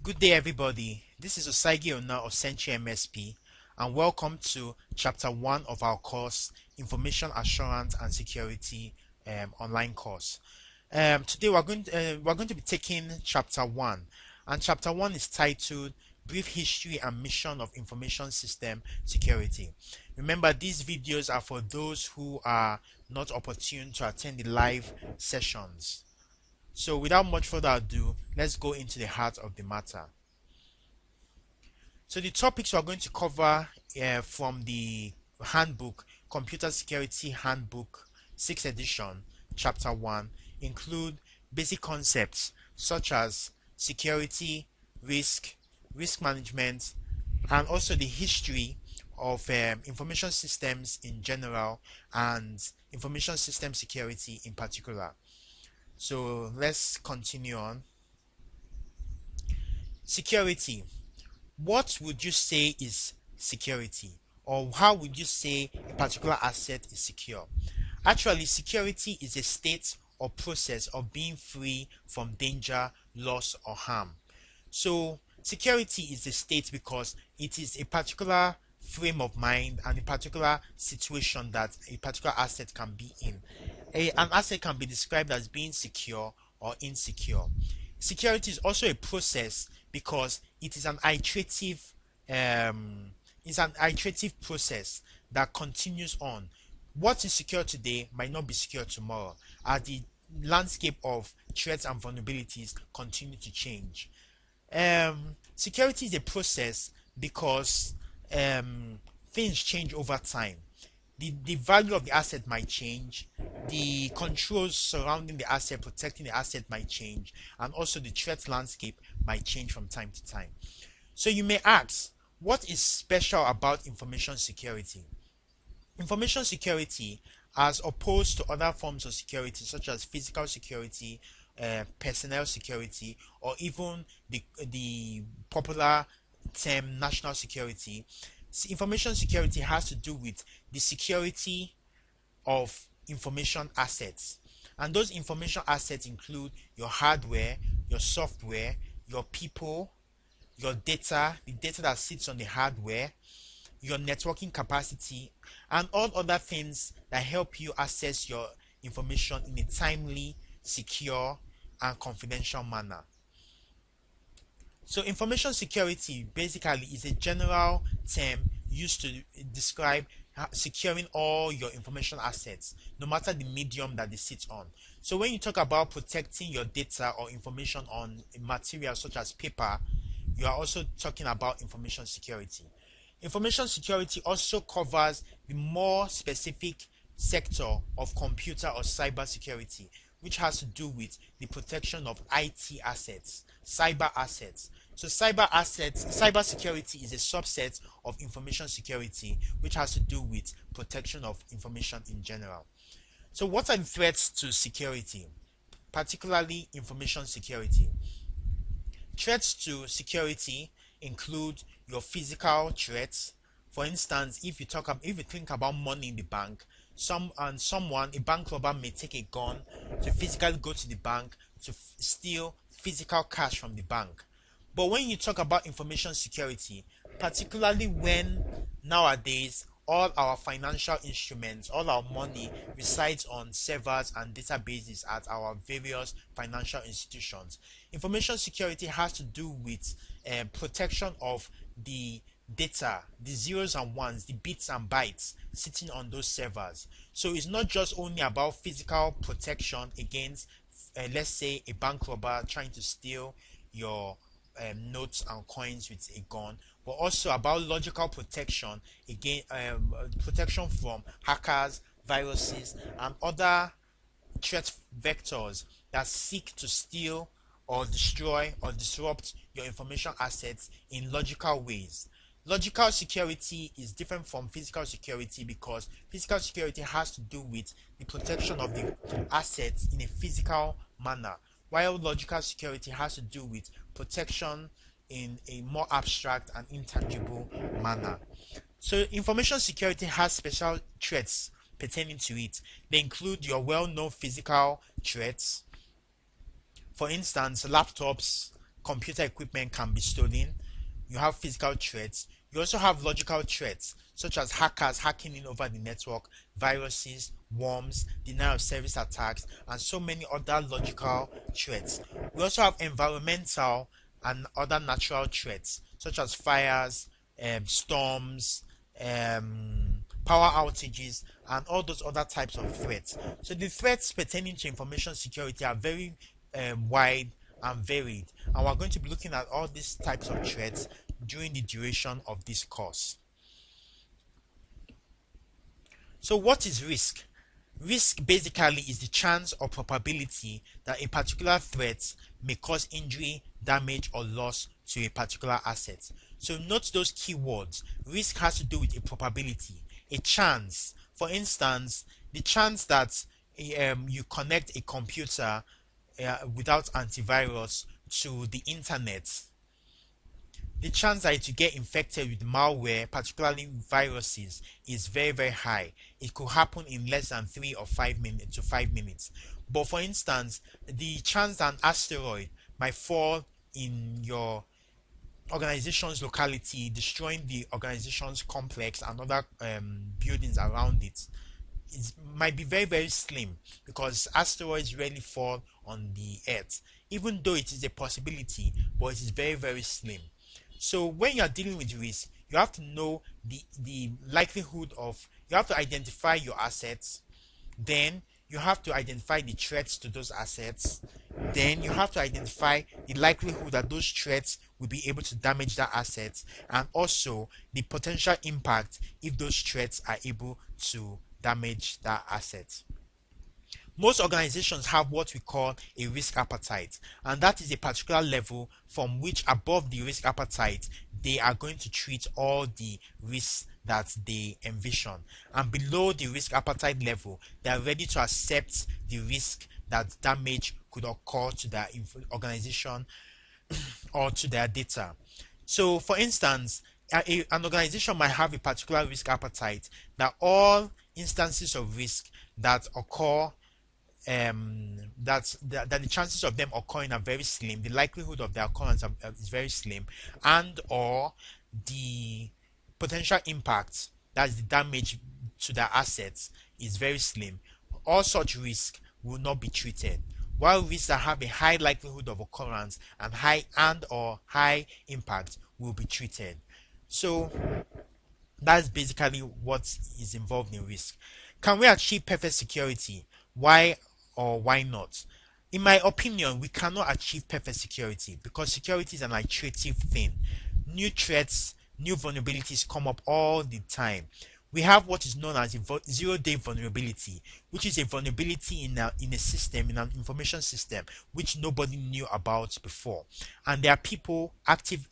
Good day, everybody. This is Osagie of Osagie MSP, and welcome to Chapter 1 of our course, Information Assurance and Security online course. Today we're going to be taking Chapter 1, and Chapter 1 is titled Brief History and Mission of Information System Security. Remember, these videos are for those who are not opportune to attend the live sessions. So without much further ado, let's go into the heart of the matter. So the topics we're going to cover from the handbook, Computer Security Handbook 6th edition, Chapter 1, include basic concepts such as security, risk management, and also the history of information systems in general and information system security in particular. So let's continue on. Security. What would you say is security? Or how would you say a particular asset is secure? Actually, security is a state or process of being free from danger, loss, or harm. So security is a state because it is a particular frame of mind and a particular situation that a particular asset can be in. An asset can be described as being secure or insecure. Security is also a process because it is an iterative process that continues on. What is secure today might not be secure tomorrow, as the landscape of threats and vulnerabilities continue to change. Security is a process because things change over time. The value of the asset might change, the controls surrounding the asset, protecting the asset might change, and also the threat landscape might change from time to time. So you may ask, what is special about information security? Information security, as opposed to other forms of security such as physical security, personnel security, or even the popular term national security, information security has to do with the security of information assets. And those information assets include your hardware, your software, your people, your data, the data that sits on the hardware, your networking capacity, and all other things that help you access your information in a timely, secure, and confidential manner. So information security basically is a general term used to describe securing all your information assets, no matter the medium that they sit on. So when you talk about protecting your data or information on materials such as paper, you are also talking about information security. Information security also covers the more specific sector of computer or cyber security, which has to do with the protection of IT assets, cyber assets. So cyber security is a subset of information security, which has to do with protection of information in general. So what are the threats to security, particularly information security? Threats to security include your physical threats. For instance, if you think about money in the bank, a bank robber may take a gun to physically go to the bank to steal physical cash from the bank. But when you talk about information security, particularly when nowadays all our financial instruments, all our money resides on servers and databases at our various financial institutions, information security has to do with protection of the data, the zeros and ones, the bits and bytes sitting on those servers. So it's not just only about physical protection against, let's say, a bank robber trying to steal your notes and coins with a gun, but also about logical protection against protection from hackers, viruses, and other threat vectors that seek to steal or destroy or disrupt your information assets in logical ways. Logical security is different from physical security because physical security has to do with the protection of the assets in a physical manner, while logical security has to do with protection in a more abstract and intangible manner. So information security has special threats pertaining to it. They include your well-known physical threats, for instance, laptops, computer equipment can be stolen. You have physical threats. You also have logical threats, such as hackers hacking in over the network, viruses, worms, denial of service attacks, and so many other logical threats. We also have environmental and other natural threats, such as fires, storms, power outages, and all those other types of threats. So the threats pertaining to information security are very wide and varied, and we're going to be looking at all these types of threats during the duration of this course. So what is risk? Risk basically is the chance or probability that a particular threat may cause injury, damage, or loss to a particular asset. So note those keywords. Risk has to do with a probability, a chance. For instance, the chance that you connect a computer without antivirus to the internet, the chance that you get infected with malware, particularly viruses, is very high. It could happen in less than 3 or 5 minutes to 5 minutes. But for instance, the chance that an asteroid might fall in your organization's locality, destroying the organization's complex and other buildings around it, might be very slim, because asteroids rarely fall on the earth, even though it is a possibility, but it is very slim. So when you are dealing with risk, you have to know the likelihood of, you have to identify your assets, then you have to identify the threats to those assets, then you have to identify the likelihood that those threats will be able to damage that asset, and also the potential impact if those threats are able to damage that asset. Most organizations have what we call a risk appetite, and that is a particular level from which, above the risk appetite, they are going to treat all the risks that they envision, and below the risk appetite level, they are ready to accept the risk that damage could occur to their organization or to their data. So for instance, an organization might have a particular risk appetite that all instances of risk that occur, that the chances of them occurring are very slim, the likelihood of their occurrence is very slim, and or the potential impact, that's the damage to their assets, is very slim. All such risk will not be treated, while risks that have a high likelihood of occurrence and high impact will be treated. So that's basically what is involved in risk. Can we achieve perfect security? Why or why not? In my opinion, we cannot achieve perfect security, because security is an iterative thing. New threats, new vulnerabilities come up all the time. We have what is known as a zero-day vulnerability, which is a vulnerability in a system, in an information system, which nobody knew about before. And there are people, active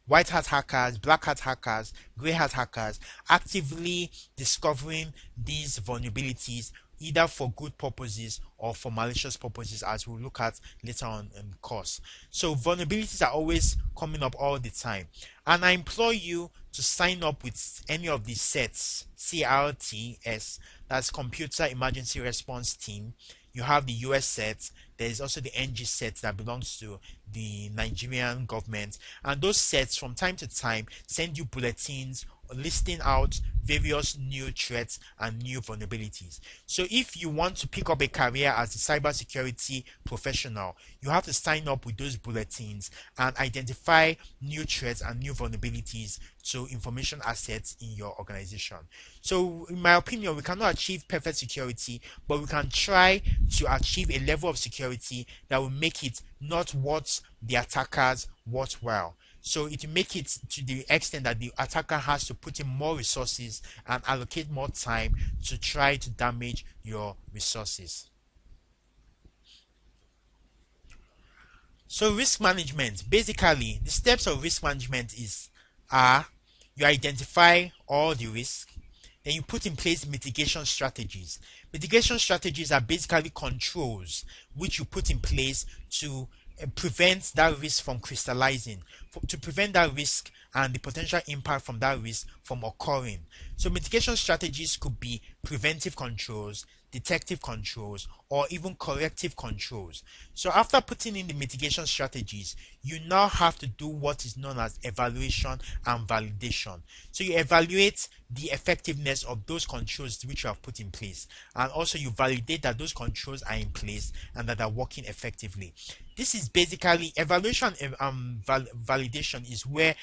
white hat hackers, black hat hackers, grey hat hackers, actively discovering these vulnerabilities, either for good purposes or for malicious purposes, as we'll look at later on in the course. So vulnerabilities are always coming up all the time, and I implore you to sign up with any of these sets. CRTS, that's Computer Emergency Response Team. You have the US set. There is also the NG set that belongs to the Nigerian government, and those sets from time to time send you bulletins listing out various new threats and new vulnerabilities. So if you want to pick up a career as a cybersecurity professional, you have to sign up with those bulletins and identify new threats and new vulnerabilities to information assets in your organization. So in my opinion, we cannot achieve perfect security, but we can try to achieve a level of security that will make it not what the attackers worthwhile. So it will make it to the extent that the attacker has to put in more resources and allocate more time to try to damage your resources. So risk management, basically the steps of risk management are you identify all the risk, then you put in place mitigation strategies. Mitigation strategies are basically controls which you put in place to prevent that risk from crystallizing, to prevent that risk and the potential impact from that risk from occurring. So mitigation strategies could be preventive controls, detective controls, or even corrective controls. So after putting in the mitigation strategies, you now have to do what is known as evaluation and validation. So you evaluate the effectiveness of those controls which you have put in place, and also you validate that those controls are in place and that are working effectively. This is basically evaluation and validation is where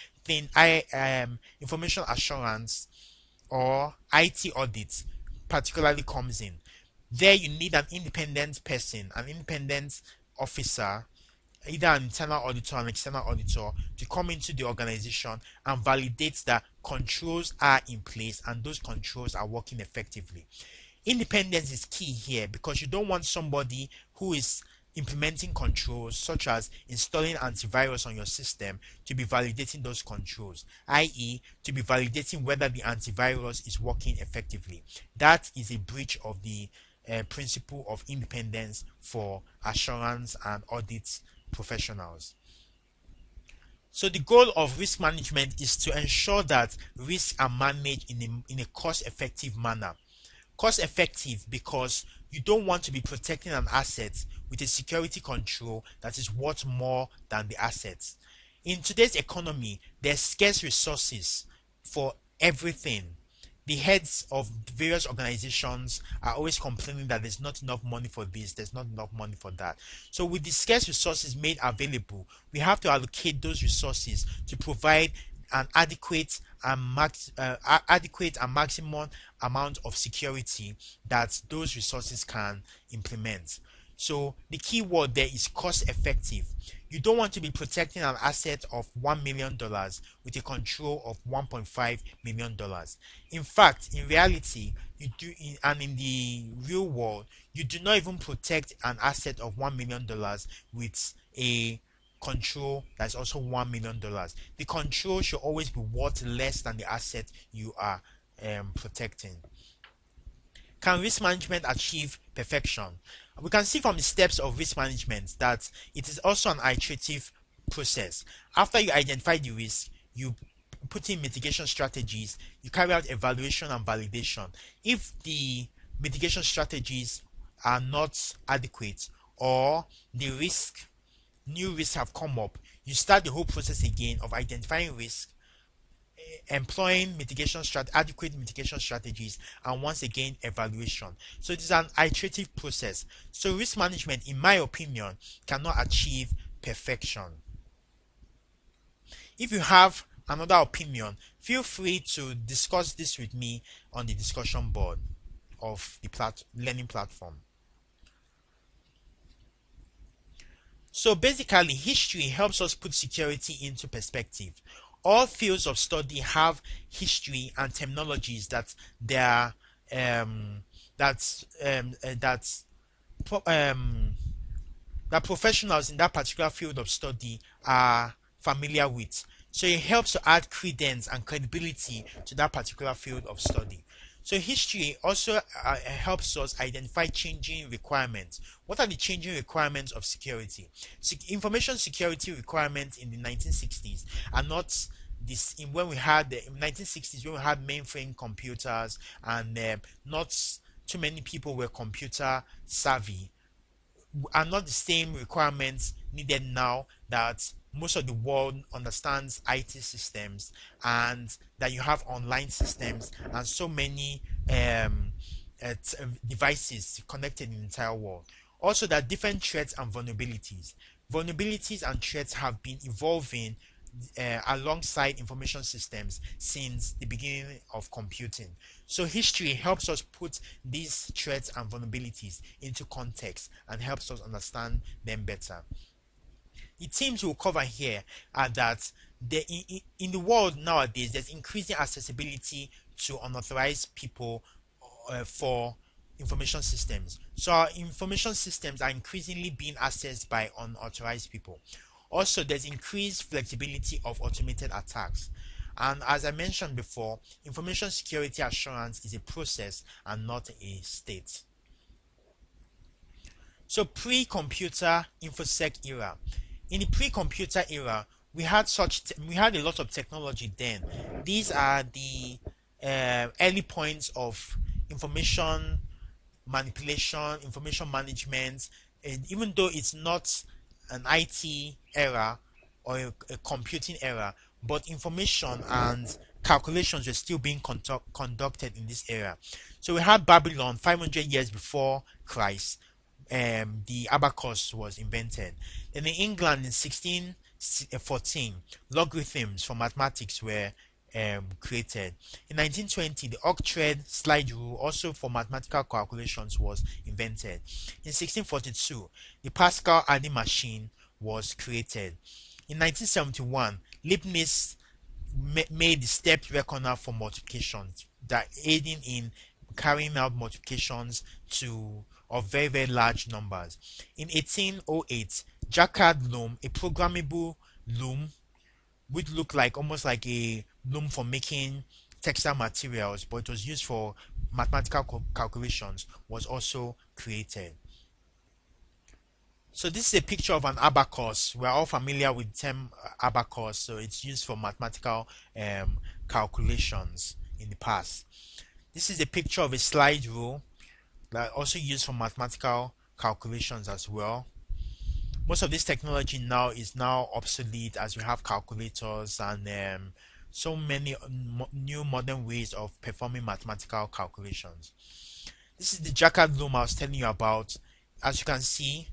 information assurance or IT audit particularly comes in. There you need an independent person, an independent officer, either an internal auditor or an external auditor, to come into the organization and validate that controls are in place and those controls are working effectively. Independence is key here because you don't want somebody who is implementing controls such as installing antivirus on your system to be validating those controls, i.e. to be validating whether the antivirus is working effectively. That is a breach of the principle of independence for assurance and audit professionals. So the goal of risk management is to ensure that risks are managed in a cost-effective manner. Cost effective because you don't want to be protecting an asset with a security control that is worth more than the assets. In today's economy, there's scarce resources for everything. The heads of various organizations are always complaining that there's not enough money for this, there's not enough money for that. So with the scarce resources made available, we have to allocate those resources to provide an adequate and maximum amount of security that those resources can implement. So the key word there is cost effective. You don't want to be protecting an asset of $1 million with a control of $1.5 million. In fact, in reality, and in the real world, you do not even protect an asset of $1 million with a control that's also $1 million. The control should always be worth less than the asset you are protecting. Can risk management achieve perfection? We can see from the steps of risk management that it is also an iterative process. After you identify the risk, you put in mitigation strategies, you carry out evaluation and validation. If the mitigation strategies are not adequate or the new risks have come up, you start the whole process again of identifying risk, employing adequate mitigation strategies, and once again evaluation. So it is an iterative process. So risk management, in my opinion, cannot achieve perfection. If you have another opinion, feel free to discuss this with me on the discussion board of the learning platform. So basically, history helps us put security into perspective. All fields of study have history and terminologies that they are that professionals in that particular field of study are familiar with. So it helps to add credence and credibility to that particular field of study. So history also helps us identify changing requirements. What are the changing requirements of security? Information security requirements in the 1960s are not this in when we had the 1960s, when we had mainframe computers and not too many people were computer savvy, are not the same requirements needed now that most of the world understands IT systems and that you have online systems and so many devices connected in the entire world. Also, there are different threats and vulnerabilities. Vulnerabilities and threats have been evolving alongside information systems since the beginning of computing. So history helps us put these threats and vulnerabilities into context and helps us understand them better. The themes we'll cover here are that in the world nowadays, there's increasing accessibility to unauthorized people for information systems. So our information systems are increasingly being accessed by unauthorized people. Also, there's increased flexibility of automated attacks. And as I mentioned before, information security assurance is a process and not a state. So pre-computer InfoSec era. In the pre-computer era, we had a lot of technology then. These are the early points of information manipulation, information management, and even though it's not an IT era or a computing era, but information and calculations were still being conducted in this era. So we had Babylon 500 years before Christ. The abacus was invented. Then in England in 1614, logarithms for mathematics were created. In 1920, the octred slide rule, also for mathematical calculations, was invented. In 1642, the Pascal adding machine was created. In 1971, Leibniz made the stepped reckoner for multiplication, that aiding in carrying out multiplications to of very very large numbers. In 1808, Jacquard loom, a programmable loom which looked like almost like a loom for making textile materials, but it was used for mathematical calculations, was also created. So this is a picture of an abacus. We're all familiar with the term abacus, so it's used for mathematical calculations in the past. This is a picture of a slide rule that also used for mathematical calculations as well. Most of this technology now is now obsolete, as we have calculators and so many new modern ways of performing mathematical calculations. This is the Jacquard loom I was telling you about. As you can see,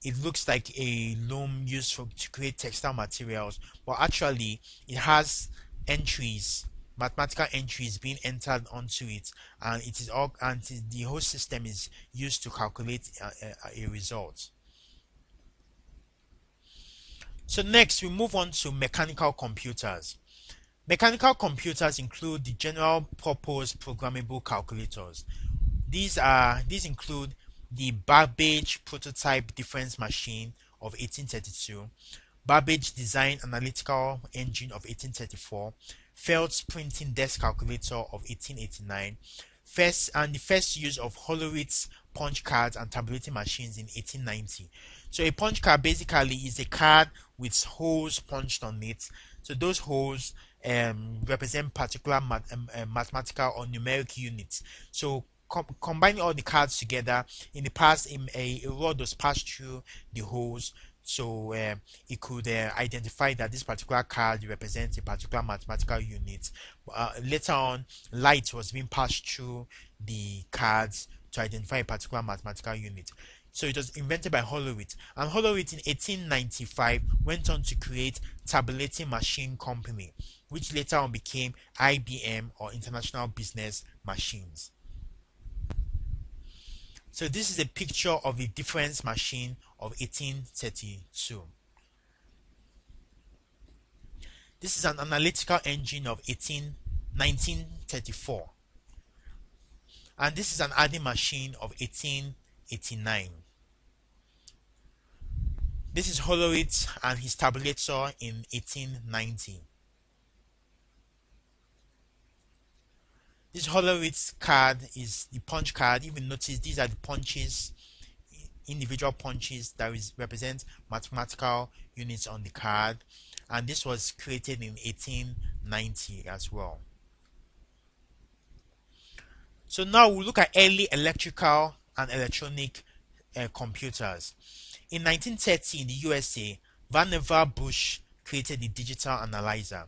it looks like a loom used to create textile materials, but actually it has entries, mathematical entries being entered onto it, and it is all, and the whole system is used to calculate a result. So next we move on to mechanical computers. Mechanical computers include the general purpose programmable calculators. These include the Babbage prototype difference machine of 1832, Babbage design analytical engine of 1834, Feld's printing desk calculator of 1889, the first use of Hollerith's punch cards and tabulating machines in 1890. So a punch card basically is a card with holes punched on it. So those holes represent particular mathematical or numeric units. So combining all the cards together, in the past a rod was passed through the holes, so it could identify that this particular card represents a particular mathematical unit. Later on, light was being passed through the cards to identify a particular mathematical unit. So it was invented by Hollerith, and Hollerith in 1895 went on to create Tabulating Machine Company, which later on became IBM, or International Business Machines. So this is a picture of the difference machine of 1832. This is an analytical engine of 1934. And this is an adding machine of 1889. This is Hollerith and his tabulator in 1890. This Hollerith card is the punch card. If you notice, these are the punches, individual punches that represent mathematical units on the card, and this was created in 1890 as well. So now we'll look at early electrical and electronic computers. In 1930, in the USA, Vannevar Bush created the digital analyzer.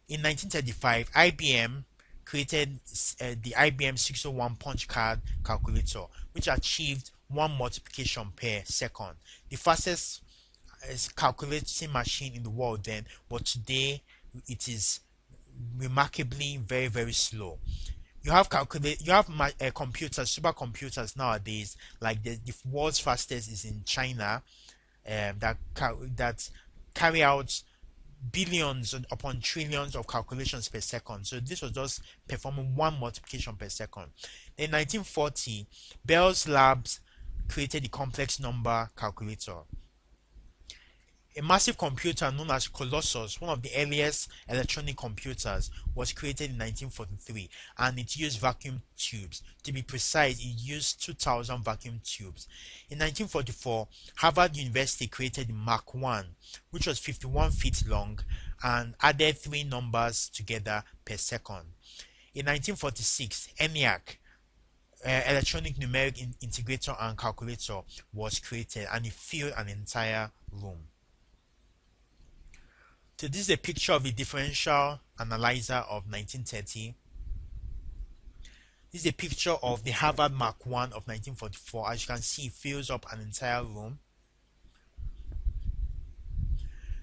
In 1935, IBM created the IBM 601 punch card calculator, which achieved 1 multiplication per second. The fastest calculating machine in the world then, but today it is remarkably very very slow. You have computers, supercomputers nowadays, like the world's fastest is in China, that carry out billions upon trillions of calculations per second. So this was just performing 1 multiplication per second. In 1940, Bell's Labs created the complex number calculator. A massive computer known as Colossus, one of the earliest electronic computers, was created in 1943, and it used vacuum tubes. To be precise, it used 2,000 vacuum tubes. In 1944, Harvard University created the Mark I, which was 51 feet long and added three numbers together per second. In 1946, ENIAC, electronic numeric integrator and calculator, was created, and it filled an entire room. So this is a picture of the differential analyzer of 1930. This is a picture of the Harvard Mark I of 1944. As you can see, it fills up an entire room.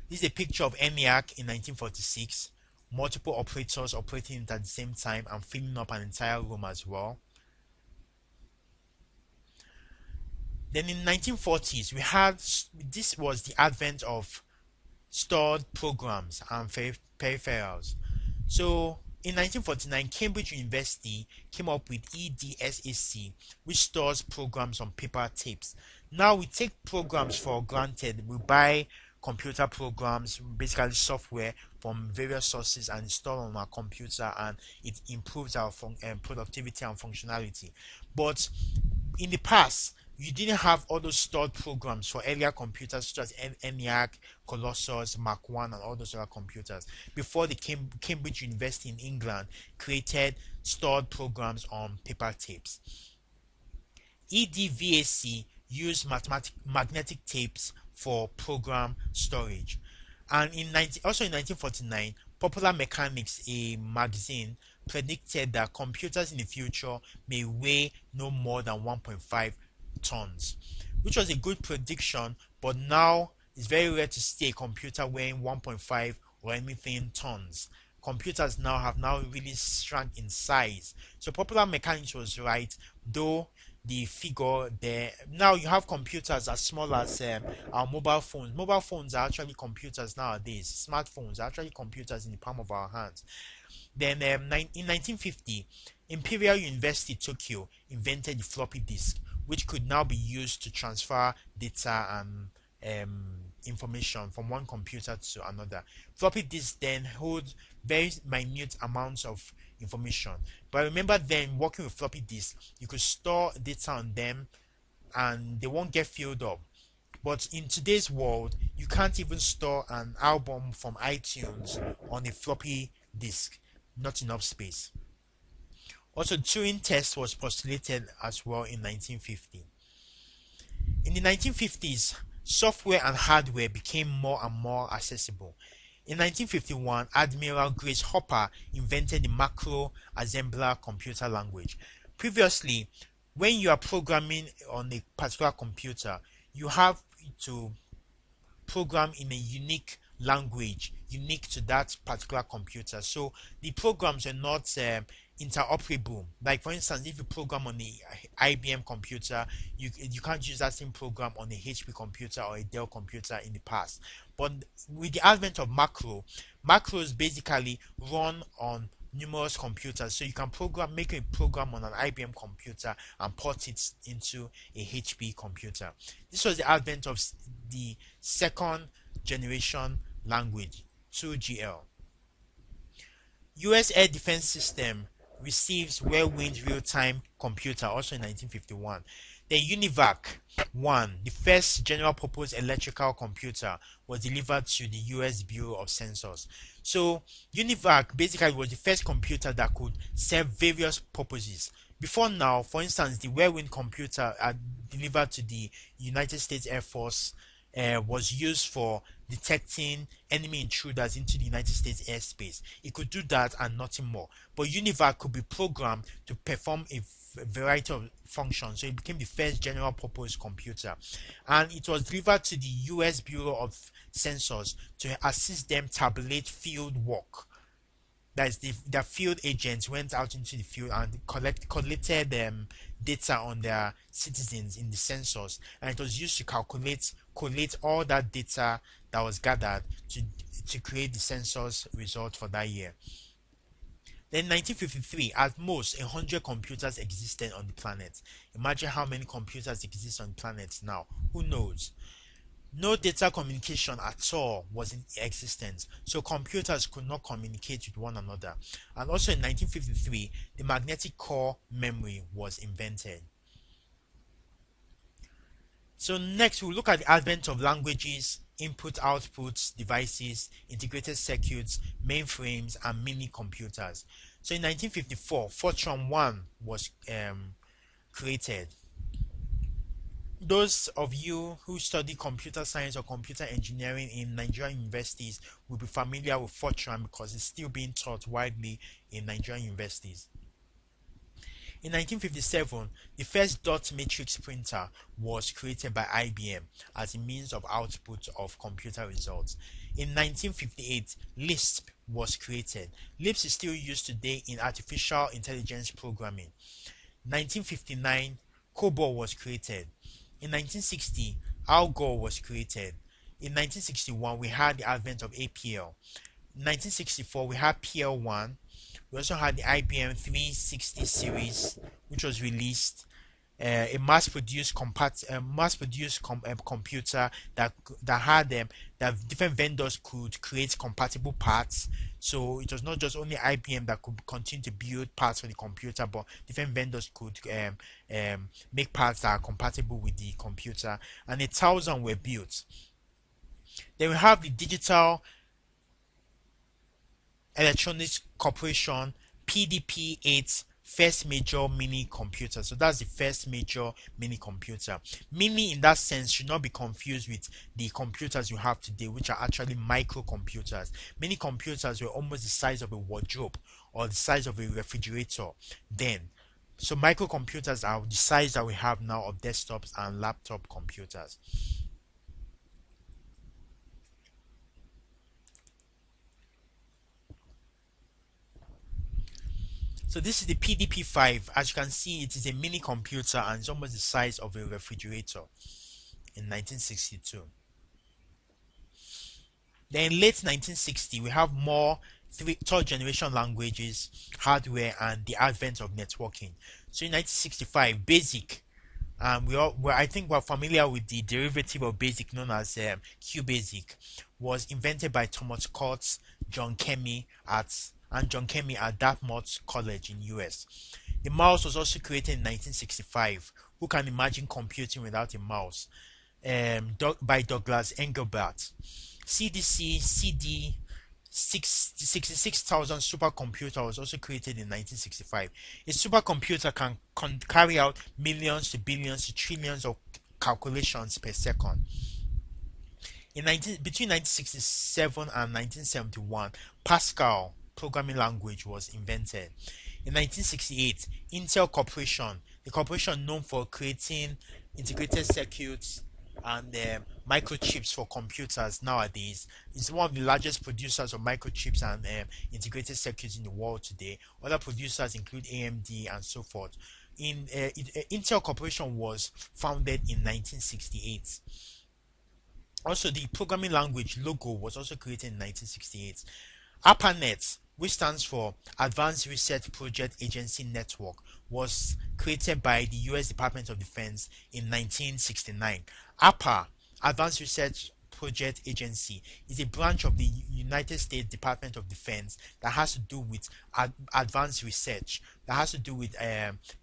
This is a picture of ENIAC in 1946. Multiple operators operating it at the same time and filling up an entire room as well. Then in 1940s, we had, this was the advent of stored programs and peripherals. So in 1949, Cambridge University came up with EDSAC, which stores programs on paper tapes. Now we take programs for granted. We buy computer programs, basically software from various sources, and install on our computer, and it improves our productivity and functionality. But in the past, you didn't have all those stored programs for earlier computers such as ENIAC, Colossus, Mark I, and all those other computers. Before the Cambridge University in England created stored programs on paper tapes. EDVAC used magnetic tapes for program storage. And also in 1949, Popular Mechanics, a magazine, predicted that computers in the future may weigh no more than 1.5 tons, which was a good prediction, but now it's very rare to see a computer weighing 1.5 or anything tons. Computers now have really shrunk in size. So Popular Mechanics was right, though the figure there. Now you have computers as small as our mobile phones. Mobile phones are actually computers nowadays. Smartphones are actually computers in the palm of our hands. Then in 1950, Imperial University Tokyo invented the floppy disk, which could now be used to transfer data and information from one computer to another. Floppy disks then hold very minute amounts of information. But remember, then working with floppy disks, you could store data on them and they won't get filled up. But in today's world, you can't even store an album from iTunes on a floppy disk. Not enough space. Also, Turing test was postulated as well in 1950. In the 1950s, software and hardware became more and more accessible. In 1951, Admiral Grace Hopper invented the macro assembler computer language. Previously, when you are programming on a particular computer, you have to program in a unique language, unique to that particular computer. So the programs are not interoperable. Like for instance, if you program on the IBM computer, you can't use that same program on a HP computer or a Dell computer in the past. But with the advent of macros basically run on numerous computers, so you can make a program on an IBM computer and port it into a HP computer. This was the advent of the second generation language, 2GL. US Air Defense System receives Whirlwind real-time computer, also in 1951. Then UNIVAC 1, the first general-purpose electrical computer, was delivered to the US Bureau of Census. So UNIVAC basically was the first computer that could serve various purposes. Before now, for instance, the Whirlwind computer delivered to the United States Air Force was used for detecting enemy intruders into the United States airspace. It could do that and nothing more. But UNIVAC could be programmed to perform a variety of functions. So it became the first general purpose computer. And it was delivered to the US Bureau of Census to assist them tabulate field work. That is, the field agents went out into the field and collected data on their citizens in the census, and it was used to collate all that data that was gathered to create the census result for that year. Then in 1953, at most 100 computers existed on the planet. Imagine how many computers exist on the planet now. Who knows? No data communication at all was in existence, so computers could not communicate with one another. And also in 1953, the magnetic core memory was invented. So next we'll look at the advent of languages, input output devices, integrated circuits, mainframes, and mini computers. So in 1954, Fortran 1 was created. Those of you who study computer science or computer engineering in Nigerian universities will be familiar with Fortran because it's still being taught widely in Nigerian universities. In 1957, the first dot matrix printer was created by IBM as a means of output of computer results. In 1958, Lisp was created. Lisp is still used today in artificial intelligence programming. 1959, COBOL was created. In 1960, Algol was created. In 1961, we had the advent of APL. In 1964, we had PL1. We also had the IBM 360 series, which was released, a mass-produced computer that had that different vendors could create compatible parts. So it was not just only IBM that could continue to build parts for the computer, but different vendors could make parts that are compatible with the computer, and 1,000 were built. Then we have the Digital Electronics Corporation PDP-8 first major mini computer. So that's the first major mini computer. Mini in that sense should not be confused with the computers you have today, which are actually microcomputers. Mini computers were almost the size of a wardrobe or the size of a refrigerator then. So microcomputers are the size that we have now of desktops and laptop computers. So this is the PDP-5. As you can see, it is a mini computer and it's almost the size of a refrigerator in 1962. Then in late 1960, we have more third generation languages, hardware, and the advent of networking. So in 1965, BASIC, I think we're familiar with the derivative of BASIC known as QBasic, was invented by Thomas Coates, John Kemi at Dartmouth College in US. The mouse was also created in 1965. Who can imagine computing without a mouse? By Douglas Engelbart. CDC CD 66,000 supercomputer was also created in 1965. A supercomputer can carry out millions to billions to trillions of calculations per second. Between 1967 and 1971, Pascal programming language was invented. In 1968, Intel Corporation, the corporation known for creating integrated circuits and microchips for computers nowadays, is one of the largest producers of microchips and integrated circuits in the world today. Other producers include AMD and so forth. Intel Corporation was founded in 1968. Also, the programming language Logo was also created in 1968. ARPANET, which stands for Advanced Research Project Agency Network, was created by the US Department of Defense in 1969. ARPA, Advanced Research Project Agency, is a branch of the United States Department of Defense that has to do with advanced research, that has to do with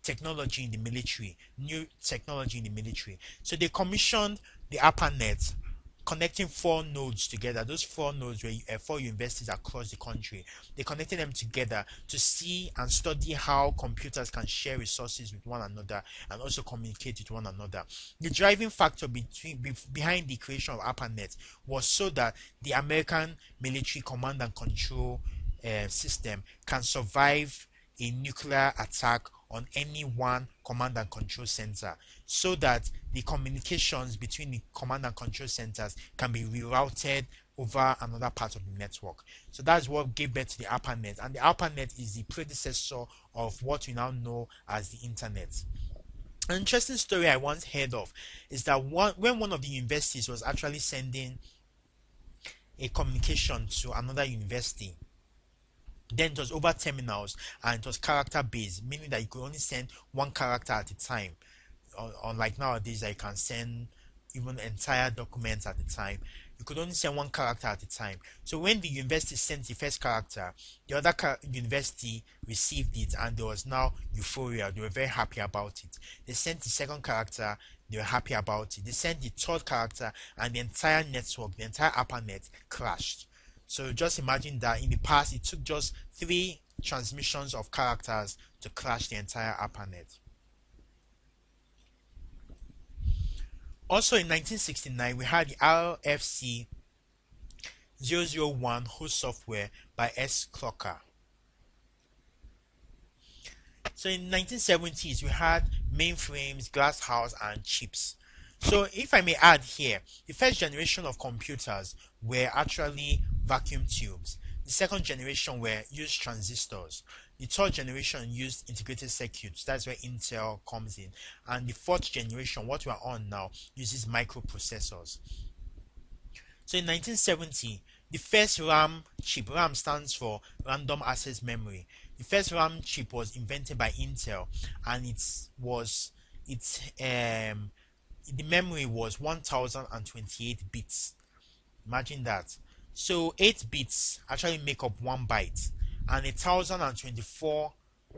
technology in the military, new technology in the military. So they commissioned the ARPANET, connecting 4 nodes together. Those 4 nodes were 4 universities across the country. They connected them together to see and study how computers can share resources with one another and also communicate with one another. The driving factor behind the creation of ARPANET was so that the American military command and control system can survive a nuclear attack on any one command and control center, so that the communications between the command and control centers can be rerouted over another part of the network. So that's what gave birth to the ARPANET, and the ARPANET is the predecessor of what we now know as the internet. An interesting story I once heard of is that when one of the universities was actually sending a communication to another university, then it was over terminals and it was character based, meaning that you could only send one character at a time. Unlike nowadays, that even entire documents at the time. You could only send one character at a time. So when the university sent the first character, the other university received it, and there was now euphoria. They were very happy about it. They sent the second character, they were happy about it. They sent the third character, and the entire network, the entire ARPANET crashed. So just imagine that in the past, it took just 3 transmissions of characters to crash the entire ARPANET. Also in 1969, we had the RFC 001 host software by S. Clocker. So in 1970s, we had mainframes, glasshouse, and chips. So if I may add here, the first generation of computers were actually vacuum tubes. The second generation were used transistors. The third generation used integrated circuits. That's where Intel comes in. And the fourth generation, what we're on now, uses microprocessors. So in 1970, the first RAM chip, RAM stands for Random Access Memory. The first RAM chip was invented by Intel, and the memory was 1028 bits. Imagine that. So 8 bits actually make up 1 byte, and 1024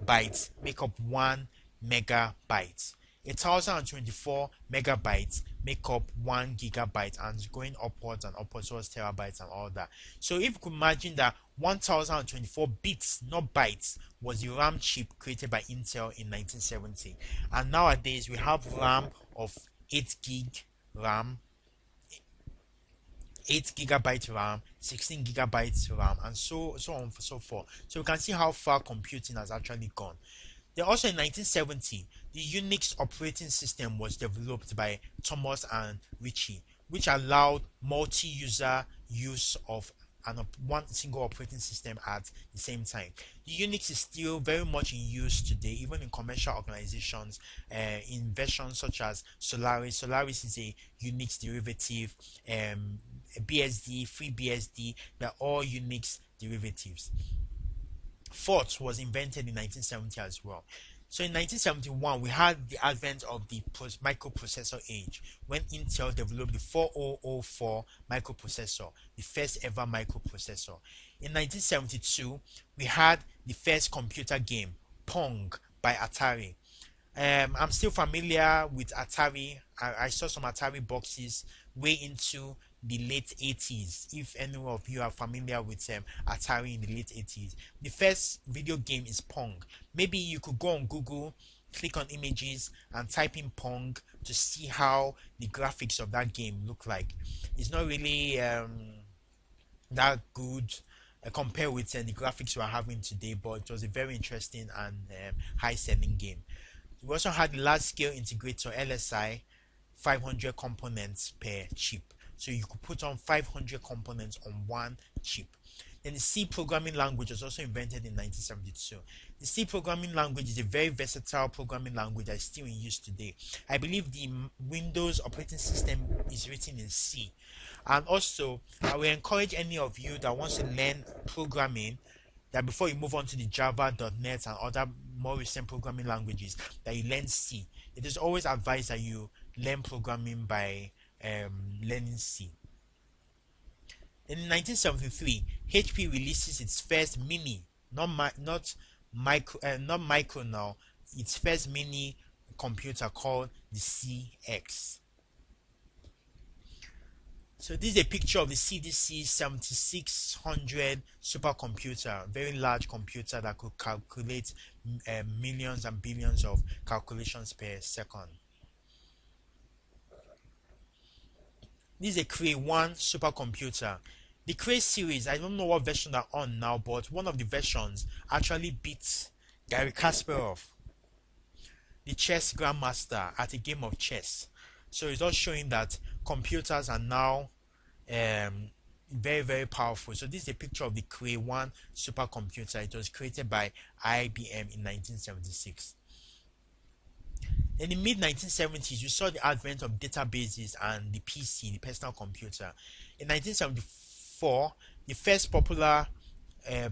bytes make up 1 megabyte. 1024 megabytes make up 1 gigabyte, and going upwards and upwards towards terabytes and all that. So if you could imagine that 1024 bits, not bytes, was the RAM chip created by Intel in 1970, and nowadays we have RAM of 8 gig RAM, 8 gigabyte RAM, 16 gigabytes RAM, and so on and so forth. So you can see how far computing has actually gone. Then also in 1970, the Unix operating system was developed by Thomas and Ritchie, which allowed multi-user use of one single operating system at the same time. The Unix is still very much in use today, even in commercial organizations, in versions such as Solaris. Solaris is a Unix derivative, BSD, FreeBSD, they're all Unix derivatives. Forth was invented in 1970 as well. So in 1971, we had the advent of the microprocessor age, when Intel developed the 4004 microprocessor, the first ever microprocessor. In 1972, we had the first computer game, Pong, by Atari. I'm still familiar with Atari. I saw some Atari boxes way into the late 80s. If any of you are familiar with Atari in the late 80s, the first video game is Pong. Maybe you could go on Google, click on images, and type in Pong to see how the graphics of that game look like. It's not really that good compared with the graphics we're having today, but it was a very interesting and high-selling game. We also had the large-scale integrator LSI, 500 components per chip. So you could put on 500 components on one chip. Then the C programming language was also invented in 1972. The C programming language is a very versatile programming language that is still in use today. I believe the Windows operating system is written in C. And also, I will encourage any of you that wants to learn programming, that before you move on to the Java.NET and other more recent programming languages, that you learn C. It is always advised that you learn programming by learning C. In 1973, HP releases its first mini, not micro now, its first mini computer called the CX. So this is a picture of the CDC 7600 supercomputer, very large computer that could calculate millions and billions of calculations per second. This is a Cray 1 supercomputer. The Cray series, I don't know what version they're on now, but one of the versions actually beats Garry Kasparov, the chess grandmaster, at a game of chess. So it's all showing that computers are now very, very powerful. So this is a picture of the Cray 1 supercomputer. It was created by IBM in 1976. In the mid-1970s, you saw the advent of databases and the PC, the personal computer. In 1974, the first popular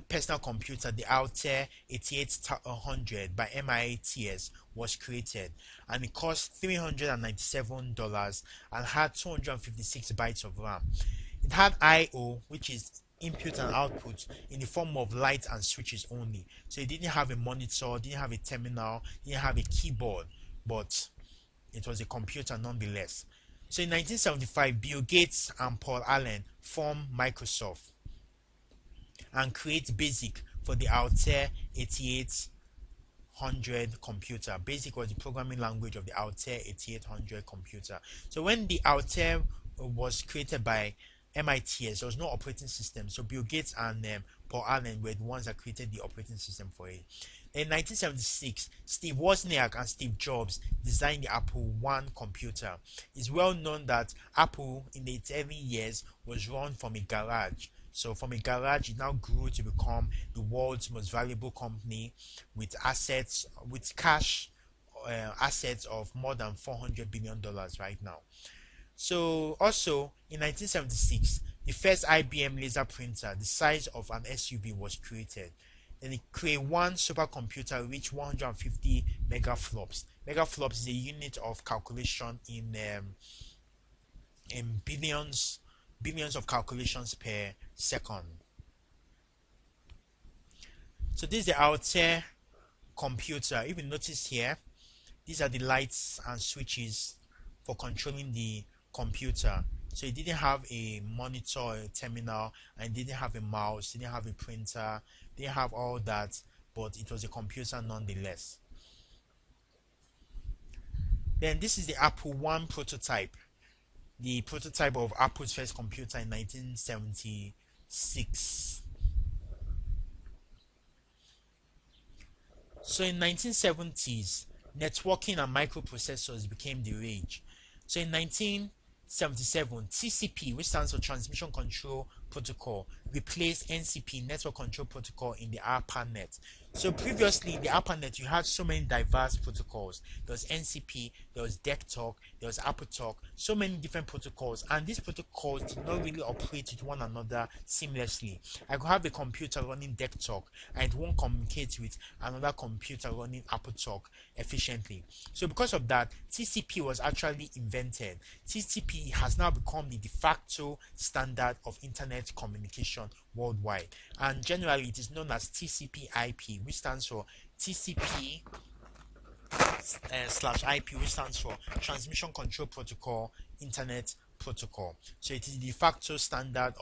personal computer, the Altair 8800 by MITS, was created, and it cost $397 and had 256 bytes of RAM. It had I/O, which is input and output, in the form of lights and switches only. So it didn't have a monitor, didn't have a terminal, didn't have a keyboard, but it was a computer nonetheless. So in 1975, Bill Gates and Paul Allen formed Microsoft and create BASIC for the Altair 8800 computer. BASIC was the programming language of the Altair 8800 computer. So when the Altair was created by MITS, there was no operating system. So Bill Gates and Paul Allen were the ones that created the operating system for it. In 1976, Steve Wozniak and Steve Jobs designed the Apple I computer. It's well known that Apple in its early years was run from a garage. So from a garage, it now grew to become the world's most valuable company with assets, with cash assets of more than $400 billion right now. So also in 1976, the first IBM laser printer, the size of an SUV, was created. Then the Cray 1 supercomputer reached 150 megaflops. Megaflops is a unit of calculation in billions of calculations per second. So this is the Altair computer. If you notice here, these are the lights and switches for controlling the computer. So it didn't have a monitor, a terminal, and it didn't have a mouse, it didn't have a printer, didn't have all that, but it was a computer nonetheless. Then this is the Apple I prototype, the prototype of Apple's first computer in 1976. So in 1970s, networking and microprocessors became the rage. So in 1977, TCP, which stands for Transmission Control Protocol, replaced NCP, Network Control Protocol, in the ARPANET. So previously in the ARPANET, you had so many diverse protocols. There was NCP, there was DECtalk, there was AppleTalk, so many different protocols, and these protocols did not really operate with one another seamlessly. I could have a computer running DECtalk and it won't communicate with another computer running AppleTalk efficiently. So because of that, TCP was actually invented. TCP has now become the de facto standard of internet communication worldwide, and generally it is known as TCP/IP, which stands for TCP /IP, which stands for Transmission Control Protocol Internet Protocol. So it is the de facto standard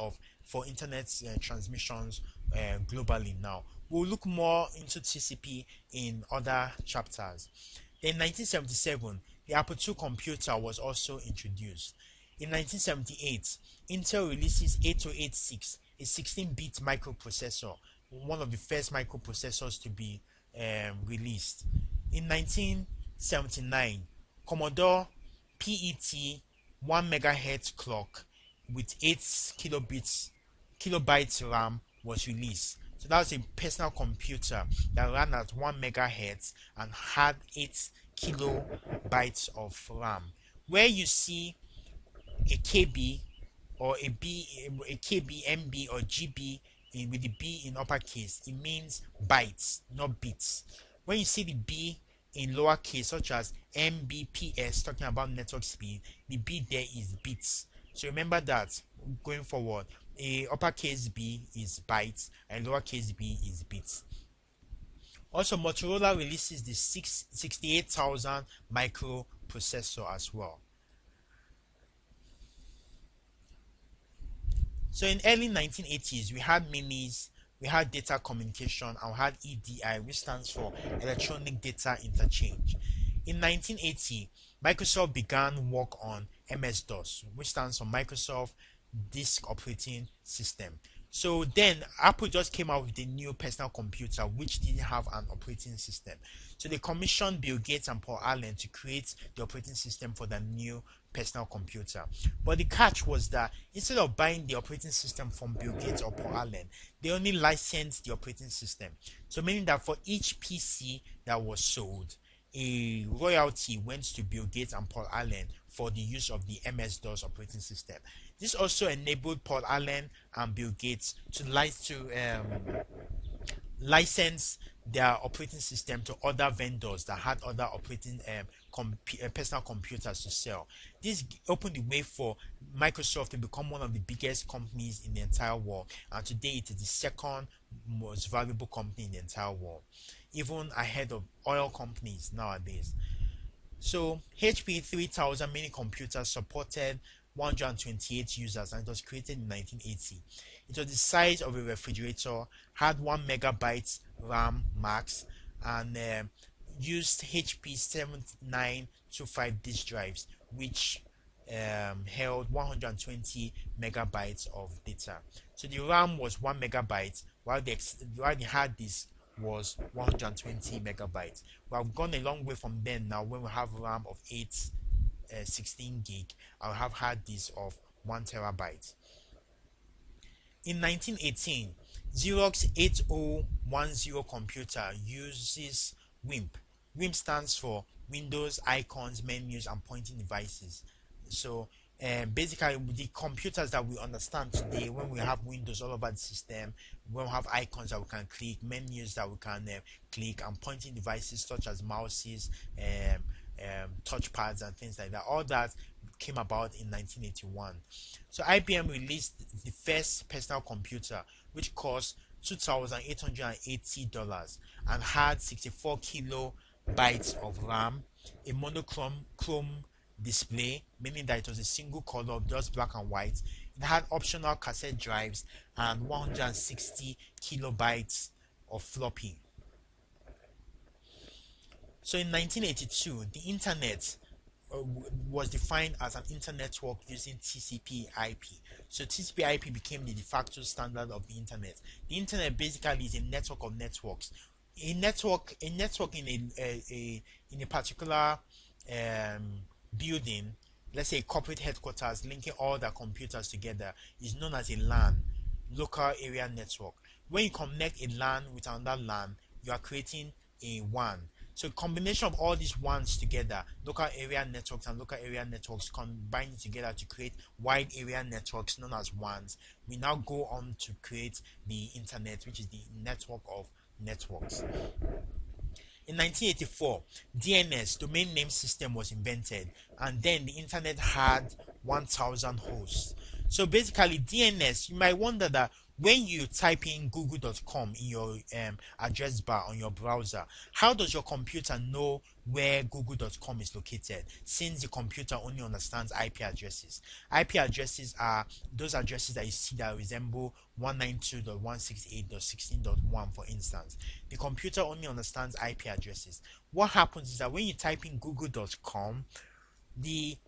for internet transmissions globally now. We'll look more into TCP in other chapters. In 1977, the Apple II computer was also introduced. In 1978, Intel releases 8086, a 16-bit microprocessor, one of the first microprocessors to be released. In 1979, Commodore PET 1 megahertz clock with 8 kilobytes RAM was released. So that was a personal computer that ran at 1 megahertz and had 8 kilobytes of RAM. Where you see a KB or a KB, MB, or GB with the B in uppercase, it means bytes, not bits. When you see the B in lowercase, such as Mbps, talking about network speed, the B there is bits. So remember that going forward, a uppercase B is bytes and lowercase b is bits. Also, Motorola releases the 68000 microprocessor as well. So in early 1980s, we had minis, we had data communication, and we had EDI, which stands for Electronic Data Interchange. In 1980, Microsoft began work on MS-DOS, which stands for Microsoft Disk Operating System. So then Apple just came out with a new personal computer which didn't have an operating system. So they commissioned Bill Gates and Paul Allen to create the operating system for the new personal computer. But the catch was that instead of buying the operating system from Bill Gates or Paul Allen, they only licensed the operating system. So meaning that for each PC that was sold, a royalty went to Bill Gates and Paul Allen for the use of the MS-DOS operating system. This also enabled Paul Allen and Bill Gates to license their operating system to other vendors that had other operating personal computers to sell. This opened the way for Microsoft to become one of the biggest companies in the entire world, and today it is the second most valuable company in the entire world, even ahead of oil companies nowadays. So HP 3000 mini computers supported 128 users, and it was created in 1980. It was the size of a refrigerator, had 1 megabyte RAM max, and used HP 7925 disk drives, which held 120 megabytes of data. So the RAM was 1 megabyte, while the hard disk was 120 megabytes. We have gone a long way from then. Now when we have RAM of 16 gig, I'll have hard disk of 1 terabyte. In 1918, Xerox 8010 computer uses WIMP. WIMP stands for Windows, Icons, Menus, and Pointing Devices. So basically, the computers that we understand today, when we have Windows all over the system, when we have icons that we can click, menus that we can click, and pointing devices such as mouses, touchpads, and things like that, all that came about in 1981. So IBM released the first personal computer, which cost $2,880 and had 64 kilobytes of RAM, a monochrome display, meaning that it was a single color, just black and white. It had optional cassette drives and 160 kilobytes of floppy. So in 1982, the internet was defined as an internet network using TCP/IP. So TCP/IP became the de facto standard of the internet. The internet basically is a network of networks. A network in a particular building, let's say a corporate headquarters linking all the computers together, is known as a LAN, local area network. When you connect a LAN with another LAN, you are creating a WAN. So a combination of all these WANs together, local area networks and local area networks combining together to create wide area networks known as WANs. We now go on to create the internet, which is the network of networks. In 1984, DNS, domain name system, was invented, and then the internet had 1,000 hosts. So basically, DNS, you might wonder that when you type in google.com in your address bar on your browser, how does your computer know where google.com is located, since the computer only understands IP addresses? IP addresses are those addresses that you see that resemble 192.168.16.1, for instance. The computer only understands IP addresses. What happens is that when you type in google.com,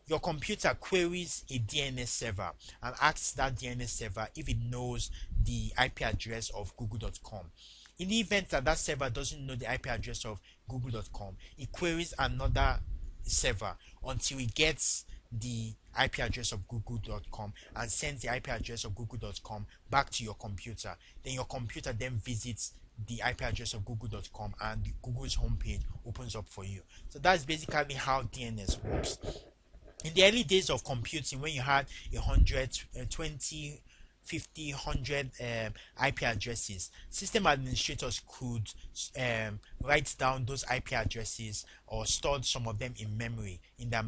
your computer queries a DNS server and asks that DNS server if it knows the IP address of google.com. In the event that that server doesn't know the IP address of google.com, it queries another server until it gets the IP address of google.com and sends the IP address of google.com back to your computer. Then your computer then visits the IP address of google.com and Google's homepage opens up for you. So that's basically how DNS works. In the early days of computing, when you had 100, 20, 50, 100 IP addresses, system administrators could write down those IP addresses or stored some of them in memory in their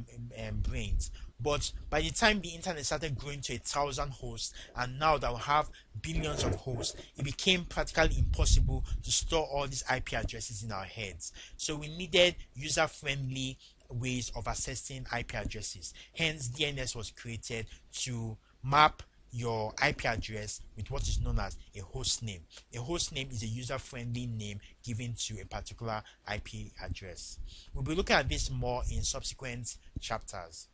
brains. But by the time the internet started growing to 1,000 hosts, and now that we have billions of hosts, it became practically impossible to store all these IP addresses in our heads. So we needed user-friendly ways of accessing IP addresses. Hence, DNS was created to map your IP address with what is known as a host name. A host name is a user-friendly name given to a particular IP address. We'll be looking at this more in subsequent chapters.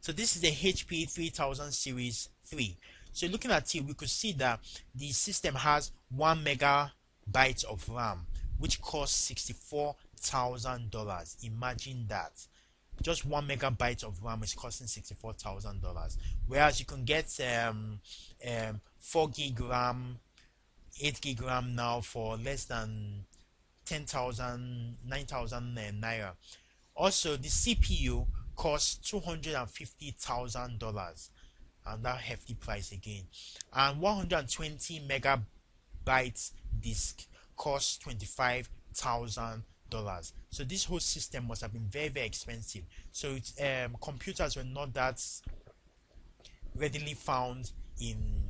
So this is the HP 3000 Series 3. So looking at it, we could see that the system has 1 megabyte of RAM, which costs $64,000. Imagine that. Just 1 megabyte of RAM is costing $64,000. Whereas you can get 4 gig RAM, 8 gig RAM now for less than 10,000, 9,000 naira. Also, the CPU costs $250,000, and that hefty price again. And 120 megabytes gigabytes disk cost $25,000. So this whole system must have been very, very expensive. So it's computers were not that readily found in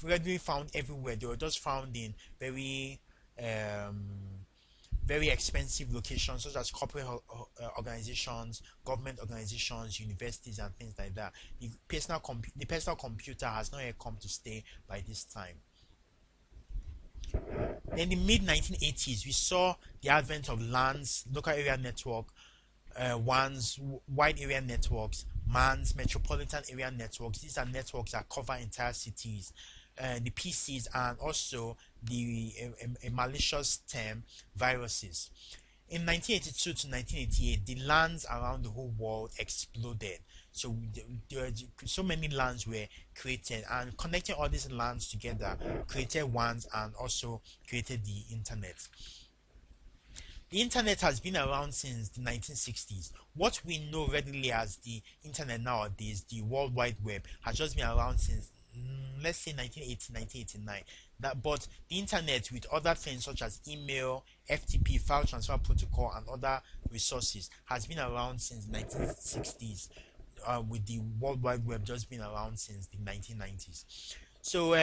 readily found everywhere. They were just found in very um, very expensive locations such as corporate organizations, government organizations, universities, and things like that. The personal computer has not yet come to stay by this time. Then in the mid 1980s, we saw the advent of LANs, local area network, WANs, wide area networks, MANs, metropolitan area networks. These are networks that cover entire cities. The PCs, and also the a malicious term, viruses. In 1982 to 1988, the LANs around the whole world exploded. So there were so many LANs were created, and connecting all these LANs together created WANs and also created the internet. The internet has been around since the 1960s. What we know readily as the internet nowadays, the World Wide Web, has just been around since let's say 1980, 1989. But the internet with other things such as email, FTP, file transfer protocol, and other resources has been around since 1960s. With the World Wide Web just been around since the 1990s. So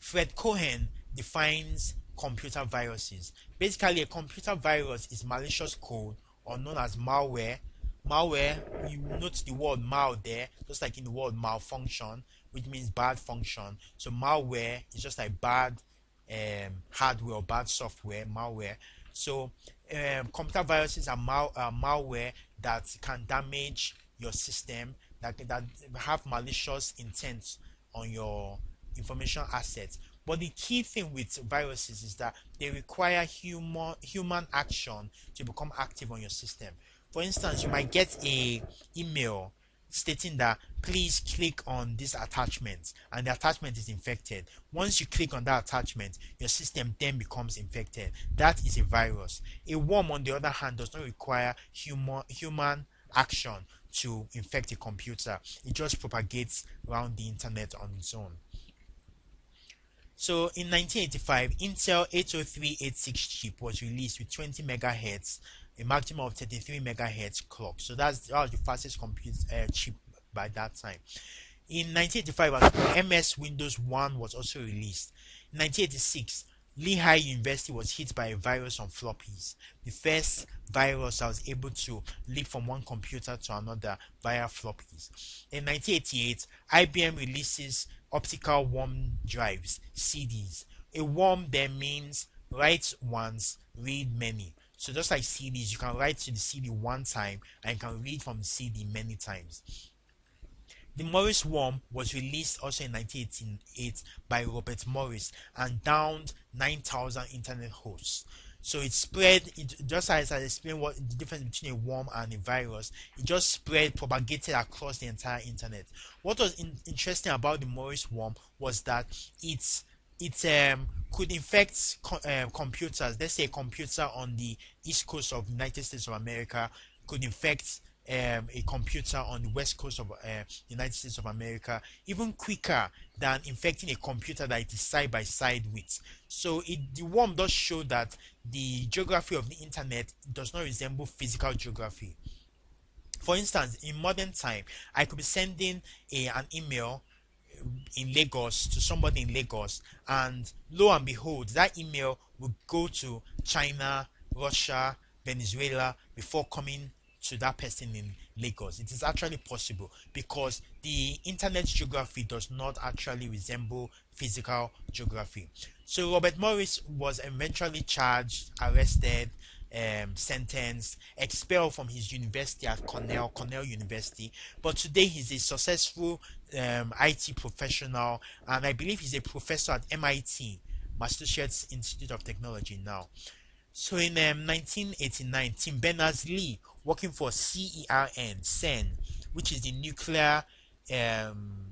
Fred Cohen defines computer viruses. Basically, a computer virus is malicious code, or known as malware. Malware, you note the word mal there, just like in the word malfunction, which means bad function. So malware is just like bad hardware or bad software, malware. So computer viruses are malware that can damage your system, that have malicious intent on your information assets. But the key thing with viruses is that they require human action to become active on your system. For instance, you might get a email stating that please click on this attachment, and the attachment is infected. Once you click on that attachment, your system then becomes infected. That is a virus. A worm, on the other hand, does not require human action to infect a computer. It just propagates around the internet on its own. So in 1985, Intel 80386 chip was released with 20 megahertz, a maximum of 33 megahertz clock. So that was the fastest chip by that time. In 1985, MS Windows 1 was also released. In 1986, Lehigh University was hit by a virus on floppies. The first virus that was able to leap from one computer to another via floppies. In 1988, IBM releases optical worm drives, CDs. A worm there means write once, read many. So just like CDs, you can write to the CD one time and you can read from the CD many times. The Morris worm was released also in 1988 by Robert Morris and downed 9,000 internet hosts. So it spread, just as I explained what the difference between a worm and a virus, it just spread, propagated across the entire internet. What was interesting about the Morris worm was that it could infect computers. Let's say a computer on the east coast of the United States of America could infect a computer on the west coast of the United States of America even quicker than infecting a computer that it is side by side with. So the worm does show that the geography of the internet does not resemble physical geography. For instance, in modern time, I could be sending an email in Lagos to somebody in Lagos, and lo and behold, that email will go to China, Russia, Venezuela before coming to that person in Lagos. It is actually possible because the internet geography does not actually resemble physical geography. So Robert Morris was eventually charged, arrested, sentenced, expelled from his university at Cornell University. But today he's a successful IT professional, and I believe he's a professor at MIT, Massachusetts Institute of Technology now. So in 1989, Tim Berners-Lee, working for CERN, which is the nuclear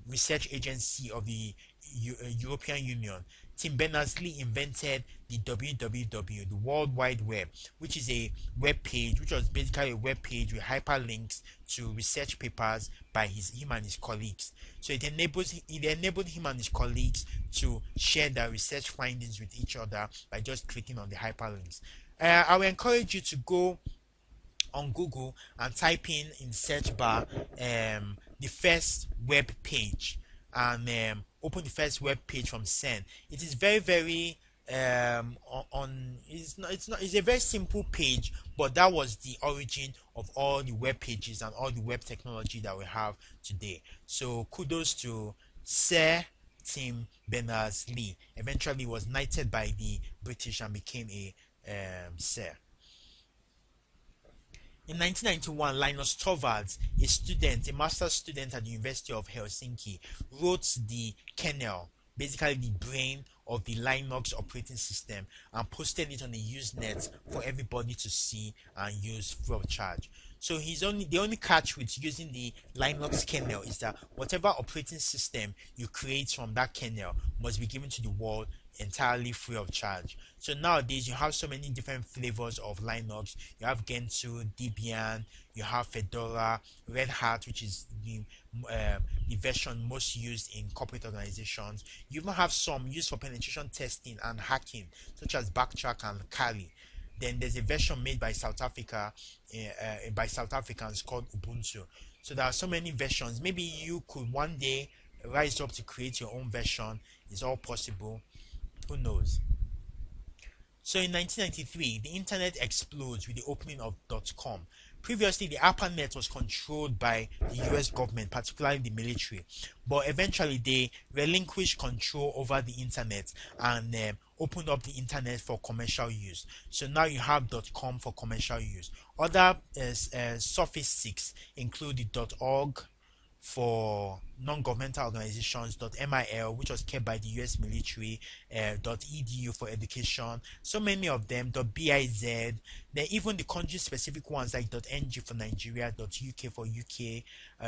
research agency of the European Union, Tim Berners-Lee invented the WWW, the World Wide Web, which is a web page, which was basically a web page with hyperlinks to research papers by him and his colleagues. So it enabled him and his colleagues to share their research findings with each other by just clicking on the hyperlinks. I will encourage you to go on Google and type in search bar the first web page, and open the first web page from CERN. It is very it's a very simple page, but that was the origin of all the web pages and all the web technology that we have today. So kudos to Sir Tim Berners-Lee. Eventually was knighted by the British and became a Sir. In 1991, Linus Torvalds, a master's student at the University of Helsinki, wrote the kernel, basically the brain of the Linux operating system, and posted it on the Usenet for everybody to see and use free of charge. So the only catch with using the Linux kernel is that whatever operating system you create from that kernel must be given to the world entirely free of charge. So nowadays you have so many different flavors of Linux. You have Gentoo, Debian, you have Fedora, Red Hat, which is the version most used in corporate organizations. You even have some used for penetration testing and hacking, such as Backtrack and Kali. Then there's a version made by South Africa, by South Africans, called Ubuntu. So there are so many versions. Maybe you could one day rise up to create your own version. It's all possible. Who knows? So in 1993, the internet explodes with the opening of .com. Previously, the ARPANET was controlled by the US government, particularly the military, but eventually they relinquished control over the internet and opened up the internet for commercial use. So now you have .com for commercial use. Other sophistics include the .org for non-governmental organizations, .mil, which was kept by the US military, .edu for education, so many of them, .biz, then even the country-specific ones like .ng for Nigeria, .uk for UK,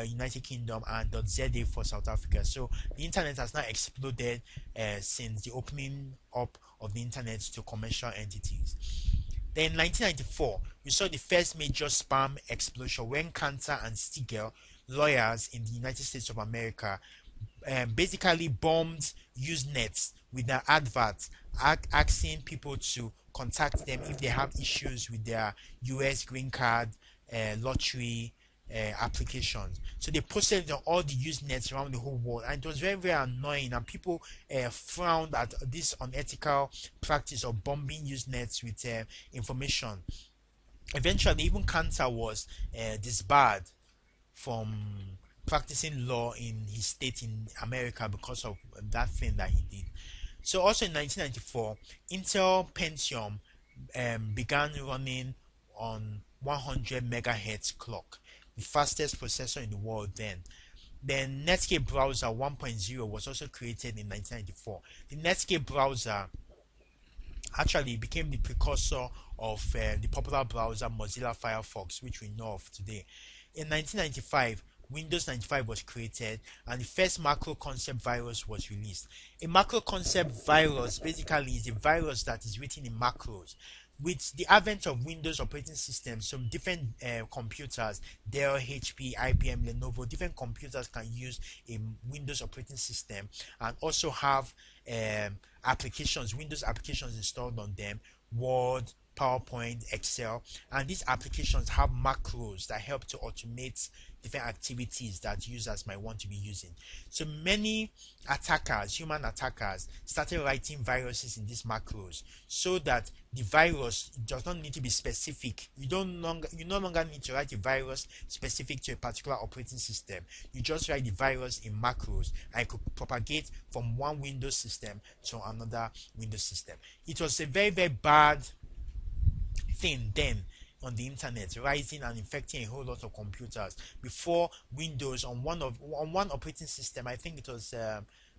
United Kingdom, and .za for South Africa. So the internet has now exploded since the opening up of the internet to commercial entities. Then in 1994, we saw the first major spam explosion when Cantor and Stigel, lawyers in the United States of America, basically bombed Usenets with their adverts asking people to contact them if they have issues with their US green card lottery applications. So they posted it on all the Usenets around the whole world, and it was very annoying, and people frowned at this unethical practice of bombing Usenets with information. Eventually, even Cantor was disbarred from practicing law in his state in America because of that thing that he did. So also in 1994, Intel Pentium began running on 100 megahertz clock, the fastest processor in the world then. Then Netscape Browser 1.0 was also created in 1994. The Netscape browser actually became the precursor of the popular browser Mozilla Firefox, which we know of today. In 1995, Windows 95 was created and the first macro concept virus was released. A macro concept virus basically is a virus that is written in macros. With the advent of Windows operating systems, some different computers, Dell, HP, IBM, Lenovo, different computers can use a Windows operating system and also have applications, Windows applications installed on them, Word, PowerPoint, Excel, and these applications have macros that help to automate different activities that users might want to be using. So many attackers, human attackers, started writing viruses in these macros so that the virus does not need to be specific. You no longer need to write a virus specific to a particular operating system. You just write the virus in macros and it could propagate from one Windows system to another Windows system. It was a very bad thing then on the internet, rising and infecting a whole lot of computers. Before Windows, on one operating system, I think it was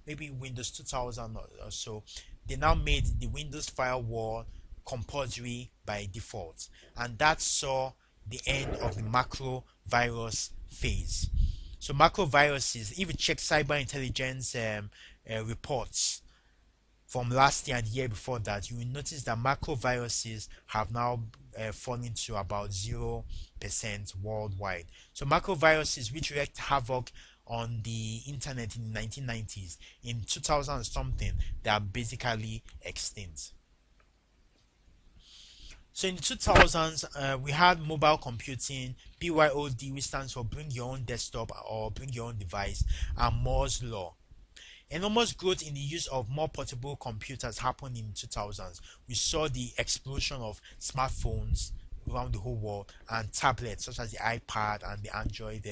maybe Windows 2000 or so, they now made the Windows firewall compulsory by default, and that saw the end of the macro virus phase. So macro viruses, if you check cyber intelligence reports from last year and the year before that, you will notice that macro viruses have now fallen to about 0% worldwide. So macro viruses, which wreaked havoc on the internet in the 1990s, in 2000 something, they are basically extinct. So in the 2000s, we had mobile computing, BYOD, which stands for bring your own desktop or bring your own device, and Moore's law. Enormous growth in the use of more portable computers happened in the 2000s. We saw the explosion of smartphones around the whole world and tablets such as the iPad and the Android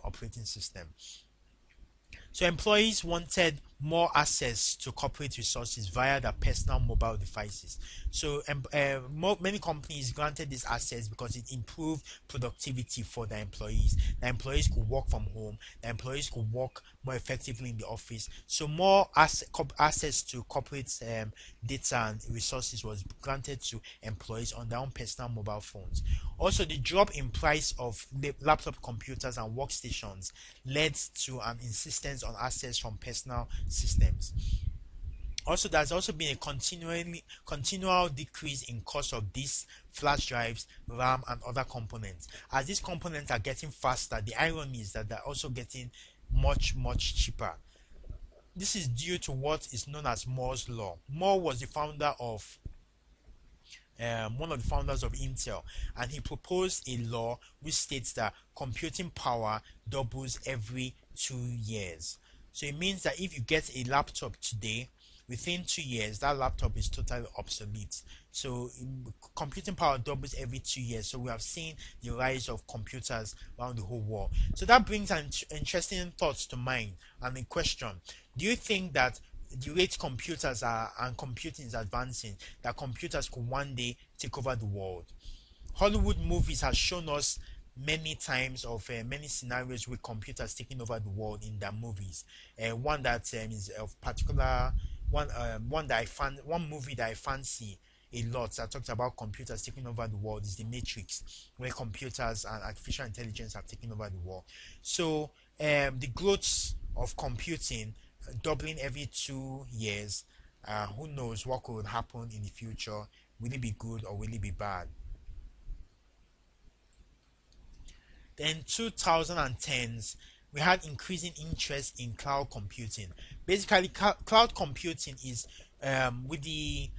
operating system. So employees wanted more access to corporate resources via their personal mobile devices. So many companies granted this access because it improved productivity for their employees. The employees could work from home. The employees could work more effectively in the office. So more access to corporate data and resources was granted to employees on their own personal mobile phones. Also, the drop in price of laptop computers and workstations led to an insistence on access from personal systems. Also, there's also been a continual decrease in cost of these flash drives, RAM, and other components. As these components are getting faster, the irony is that they're also getting much cheaper. This is due to what is known as Moore's law. Moore was the founder of one of the founders of Intel, and he proposed a law which states that computing power doubles every 2 years. So it means that if you get a laptop today, within 2 years that laptop is totally obsolete. So computing power doubles every 2 years. So we have seen the rise of computers around the whole world. So that brings an interesting thoughts to mind and a question: do you think that the rate computers are and computing is advancing, that computers could one day take over the world? Hollywood movies have shown us many times of many scenarios with computers taking over the world in their movies. One that is of particular one movie that I fancy a lot that talks about computers taking over the world is The Matrix, where computers and artificial intelligence have taken over the world. So the growth of computing doubling every 2 years, who knows what could happen in the future? Will it be good or will it be bad? Then 2010s, we had increasing interest in cloud computing. Basically, cloud computing is with the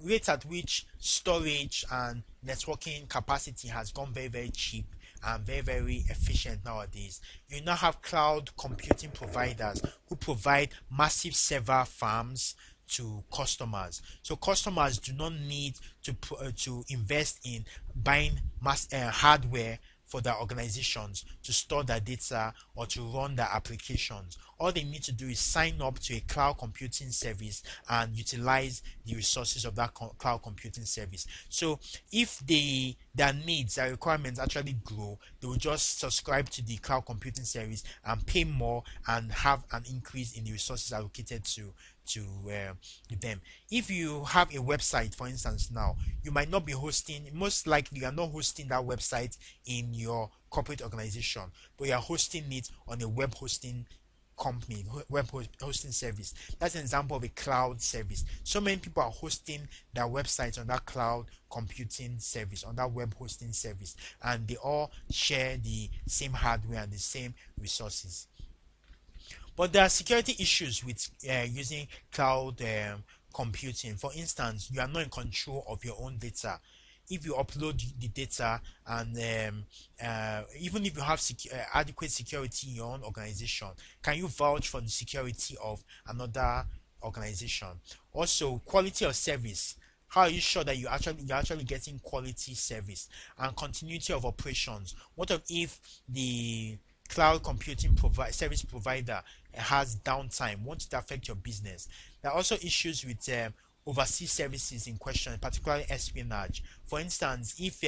rate at which storage and networking capacity has gone very cheap and very efficient nowadays. You now have cloud computing providers who provide massive server farms to customers. So customers do not need to invest in buying hardware for their organizations to store their data or to run their applications. All they need to do is sign up to a cloud computing service and utilize the resources of that cloud computing service. So if their needs, their requirements actually grow, they will just subscribe to the cloud computing service and pay more and have an increase in the resources allocated to them. If you have a website, for instance, now you might not be hosting, most likely you are not hosting that website in your corporate organization, but you are hosting it on a web hosting company, hosting service. That's an example of a cloud service. So many people are hosting their websites on that cloud computing service, on that web hosting service, and they all share the same hardware and the same resources. But there are security issues with using cloud computing. For instance, you are not in control of your own data. If you upload the data and even if you have adequate security in your own organization, can you vouch for the security of another organization? Also, quality of service. How are you sure that you're actually getting quality service? And continuity of operations. What if the cloud computing service provider has downtime? Won't it affect your business? There are also issues with overseas services in question, particularly espionage. For instance, if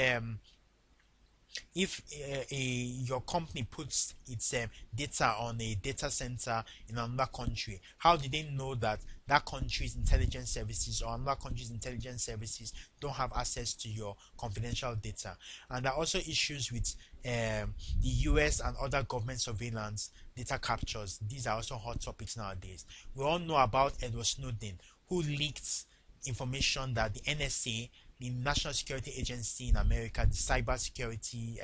If your company puts its data on a data center in another country, how do they know that that country's intelligence services or another country's intelligence services don't have access to your confidential data? And there are also issues with the US and other government surveillance data captures. These are also hot topics nowadays. We all know about Edward Snowden, who leaked information that the NSA, the National Security Agency in America, the cyber security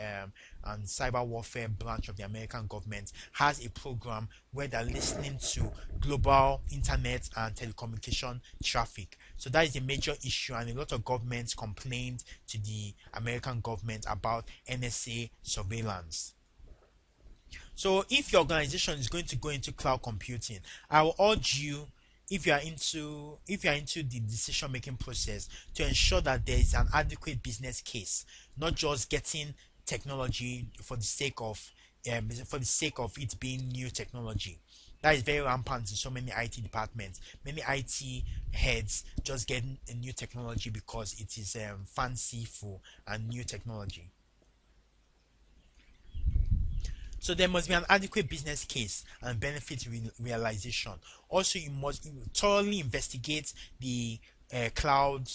and cyber warfare branch of the American government, has a program where they're listening to global internet and telecommunication traffic. So that is a major issue, and a lot of governments complained to the American government about NSA surveillance. So if your organization is going to go into cloud computing, I will urge you, if you are into the decision making process, to ensure that there is an adequate business case, not just getting technology for the sake of it being new technology. That is very rampant in so many IT departments. Many IT heads just get a new technology because it is fanciful and new technology. So there must be an adequate business case and benefit realization. Also, you must thoroughly investigate the cloud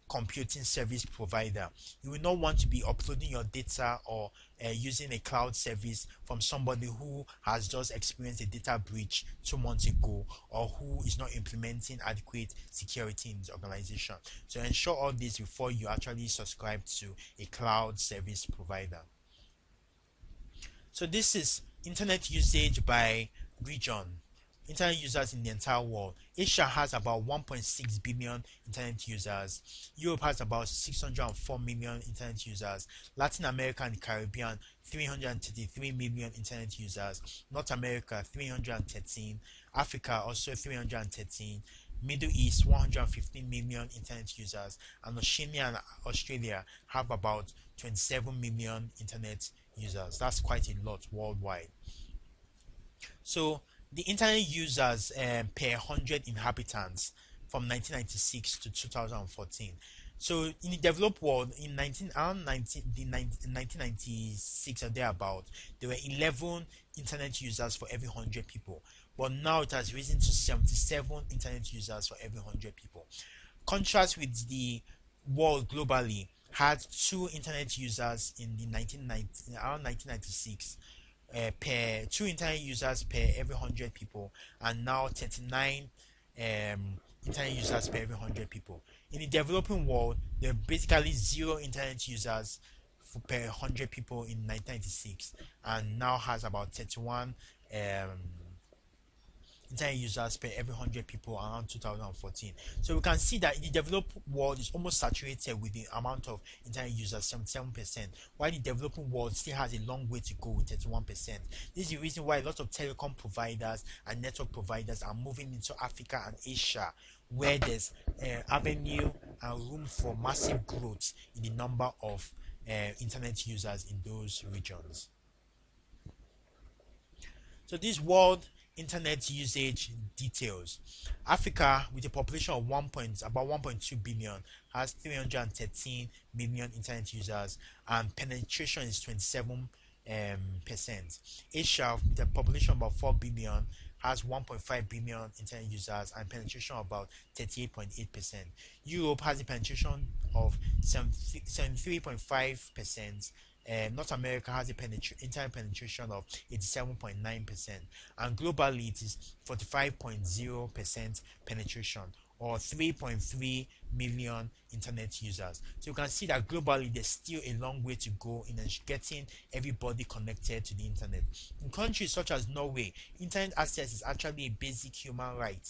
computing service provider. You will not want to be uploading your data or using a cloud service from somebody who has just experienced a data breach 2 months ago, or who is not implementing adequate security in his organization. So ensure all this before you actually subscribe to a cloud service provider. So this is internet usage by region. Internet users in the entire world. Asia has about 1.6 billion internet users. Europe has about 604 million internet users. Latin America and the Caribbean, 333 million internet users. North America, 313. Africa, also 313. Middle East, 115 million internet users. And Oceania and Australia have about 27 million internet users. That's quite a lot worldwide. So the internet users per 100 inhabitants from 1996 to 2014. So in the developed world, in 1996 or thereabout, there were 11 internet users for every 100 people. But now it has risen to 77 internet users for every 100 people. Contrast with the world globally, had two internet users in the 1990, around 1996, per two internet users per every 100 people, and now 39 internet users per every 100 people. In the developing world, there are basically zero internet users per 100 people in 1996, and now has about 31 internet users per every 100 people around 2014. So we can see that the developed world is almost saturated with the amount of internet users, 77%, while the developing world still has a long way to go with 31%. This is the reason why a lot of telecom providers and network providers are moving into Africa and Asia, where there's avenue and room for massive growth in the number of internet users in those regions. So this world internet usage details. Africa, with a population of about 1.2 billion, has 313 million internet users, and penetration is 27%. Asia, with a population of about 4 billion, has 1.5 billion internet users and penetration of about 38.8%. Europe has a penetration of 73.5%. North America has a internet penetration of 87.9%, and globally it is 45.0% penetration, or 3.3 million internet users. So you can see that globally there's still a long way to go in getting everybody connected to the internet. In countries such as Norway, internet access is actually a basic human right.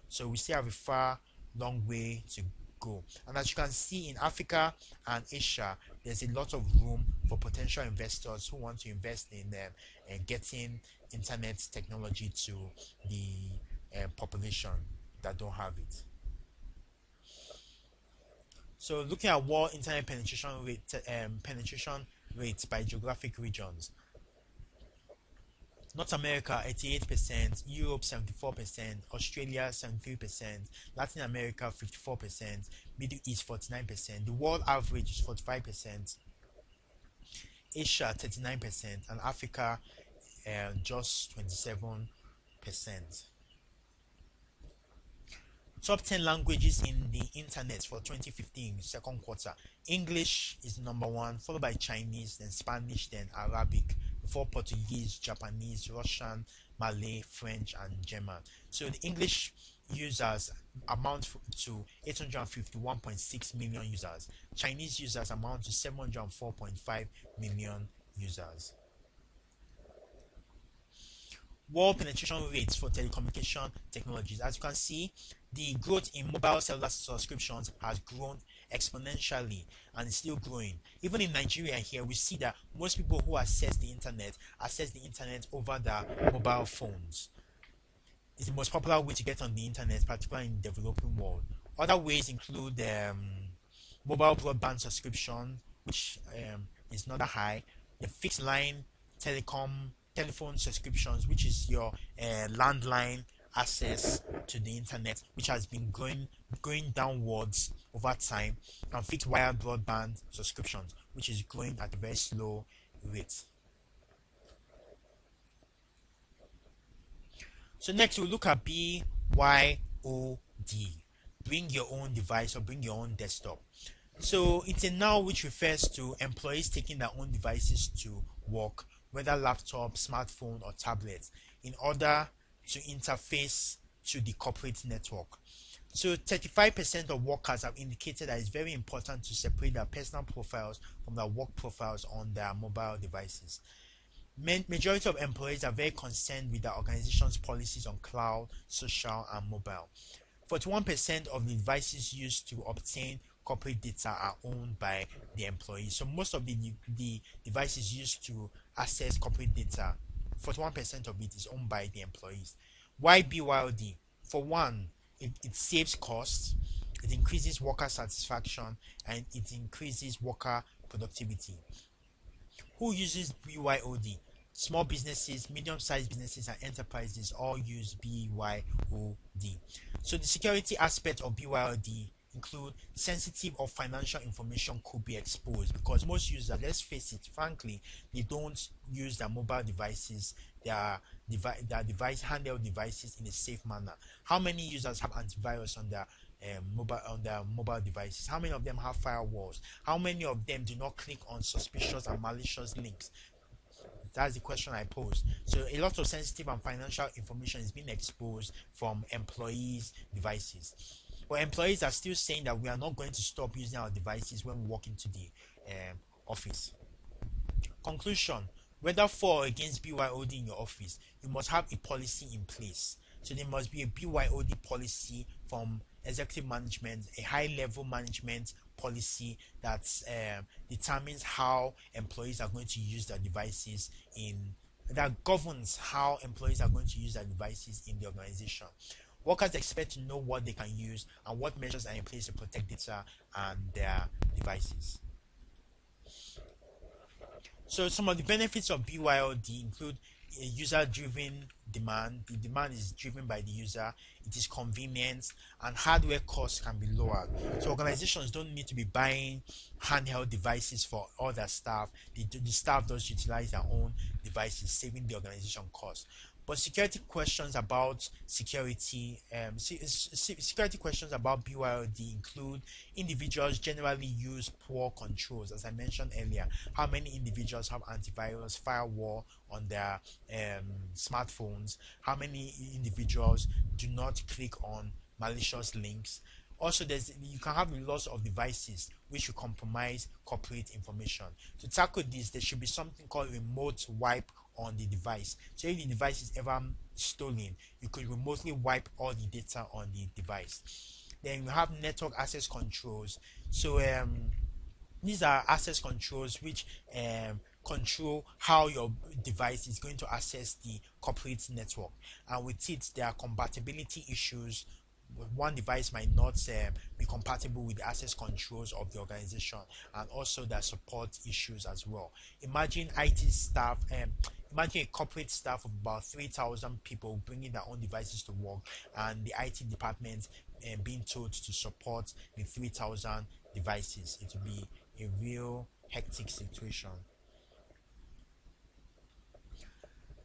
So we still have a far long way to go. And as you can see, in Africa and Asia, there's a lot of room for potential investors who want to invest in them and getting internet technology to the population that don't have it. So looking at world internet penetration rates by geographic regions. North America 88%, Europe 74%, Australia 73%, Latin America 54%, Middle East 49%. The world average is 45%. Asia 39%, and Africa just 27%. Top 10 languages in the internet for 2015 second quarter. English is number one, followed by Chinese, then Spanish, then Arabic, before Portuguese, Japanese, Russian, Malay, French, and German. So the English users amount to 851.6 million users. Chinese users amount to 704.5 million users. World penetration rates for telecommunication technologies. As you can see, the growth in mobile cellular subscriptions has grown exponentially and is still growing. Even in Nigeria here, we see that most people who access the internet over their mobile phones. It's the most popular way to get on the internet, particularly in the developing world. Other ways include mobile broadband subscription, which is not that high, the fixed line telephone subscriptions, which is your landline access to the internet, which has been going downwards over time, and fixed wire broadband subscriptions, which is growing at a very slow rate. So next we'll look at BYOD. Bring your own device or bring your own desktop. So it's a noun which refers to employees taking their own devices to work, whether laptop, smartphone, or tablet, in order to interface to the corporate network. So 35% of workers have indicated that it's very important to separate their personal profiles from their work profiles on their mobile devices. Majority of employees are very concerned with the organization's policies on cloud, social, and mobile. 41% of the devices used to obtain corporate data are owned by the employees. So most of the devices used to access corporate data, 41% of it is owned by the employees. Why BYOD? For one, it saves costs, it increases worker satisfaction, and it increases worker productivity. Who uses BYOD? Small businesses, medium-sized businesses, and enterprises all use BYOD. So the security aspect of BYOD include sensitive or financial information could be exposed, because most users, let's face it, frankly, they don't use their mobile devices, their handheld devices in a safe manner. How many users have antivirus on their mobile devices? How many of them have firewalls? How many of them do not click on suspicious and malicious links? That's the question I posed. So a lot of sensitive and financial information is being exposed from employees' devices. But employees are still saying that we are not going to stop using our devices when we walk into the office. Conclusion: whether for or against BYOD in your office, you must have a policy in place. So there must be a BYOD policy from executive management, a high level management policy that determines how employees are going to use their devices that governs how employees are going to use their devices in the organization. Workers expect to know what they can use and what measures are in place to protect data and their devices. So some of the benefits of BYOD include a user-driven demand. The demand is driven by the user. It is convenient, and hardware costs can be lowered. So organizations don't need to be buying handheld devices for all their staff. The staff does utilize their own devices, saving the organization costs. But security questions about security questions about BYOD include: individuals generally use poor controls, as I mentioned earlier. How many individuals have antivirus, firewall on their smartphones? How many individuals do not click on malicious links? Also, you can have the loss of devices which will compromise corporate information. To tackle this, there should be something called remote wipe on the device. So if the device is ever stolen, you could remotely wipe all the data on the device. Then you have network access controls. So these are access controls which control how your device is going to access the corporate network, and with it there are compatibility issues. One device might not be compatible with the access controls of the organization, and also there are support issues as well. Imagine imagine a corporate staff of about 3,000 people bringing their own devices to work, and the IT department being told to support the 3,000 devices. It will be a real hectic situation.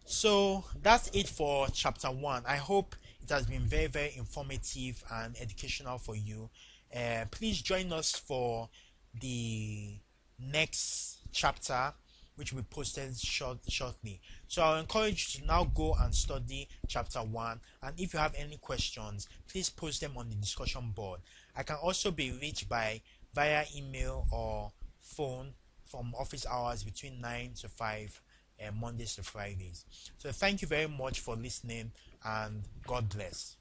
So that's it for chapter 1. I hope it has been very, very informative and educational for you. Please join us for the next chapter, which will be posted shortly. So I'll encourage you to now go and study chapter 1. And if you have any questions, please post them on the discussion board. I can also be reached by via email or phone from office hours between 9 to 5, Mondays to Fridays. So thank you very much for listening, and God bless.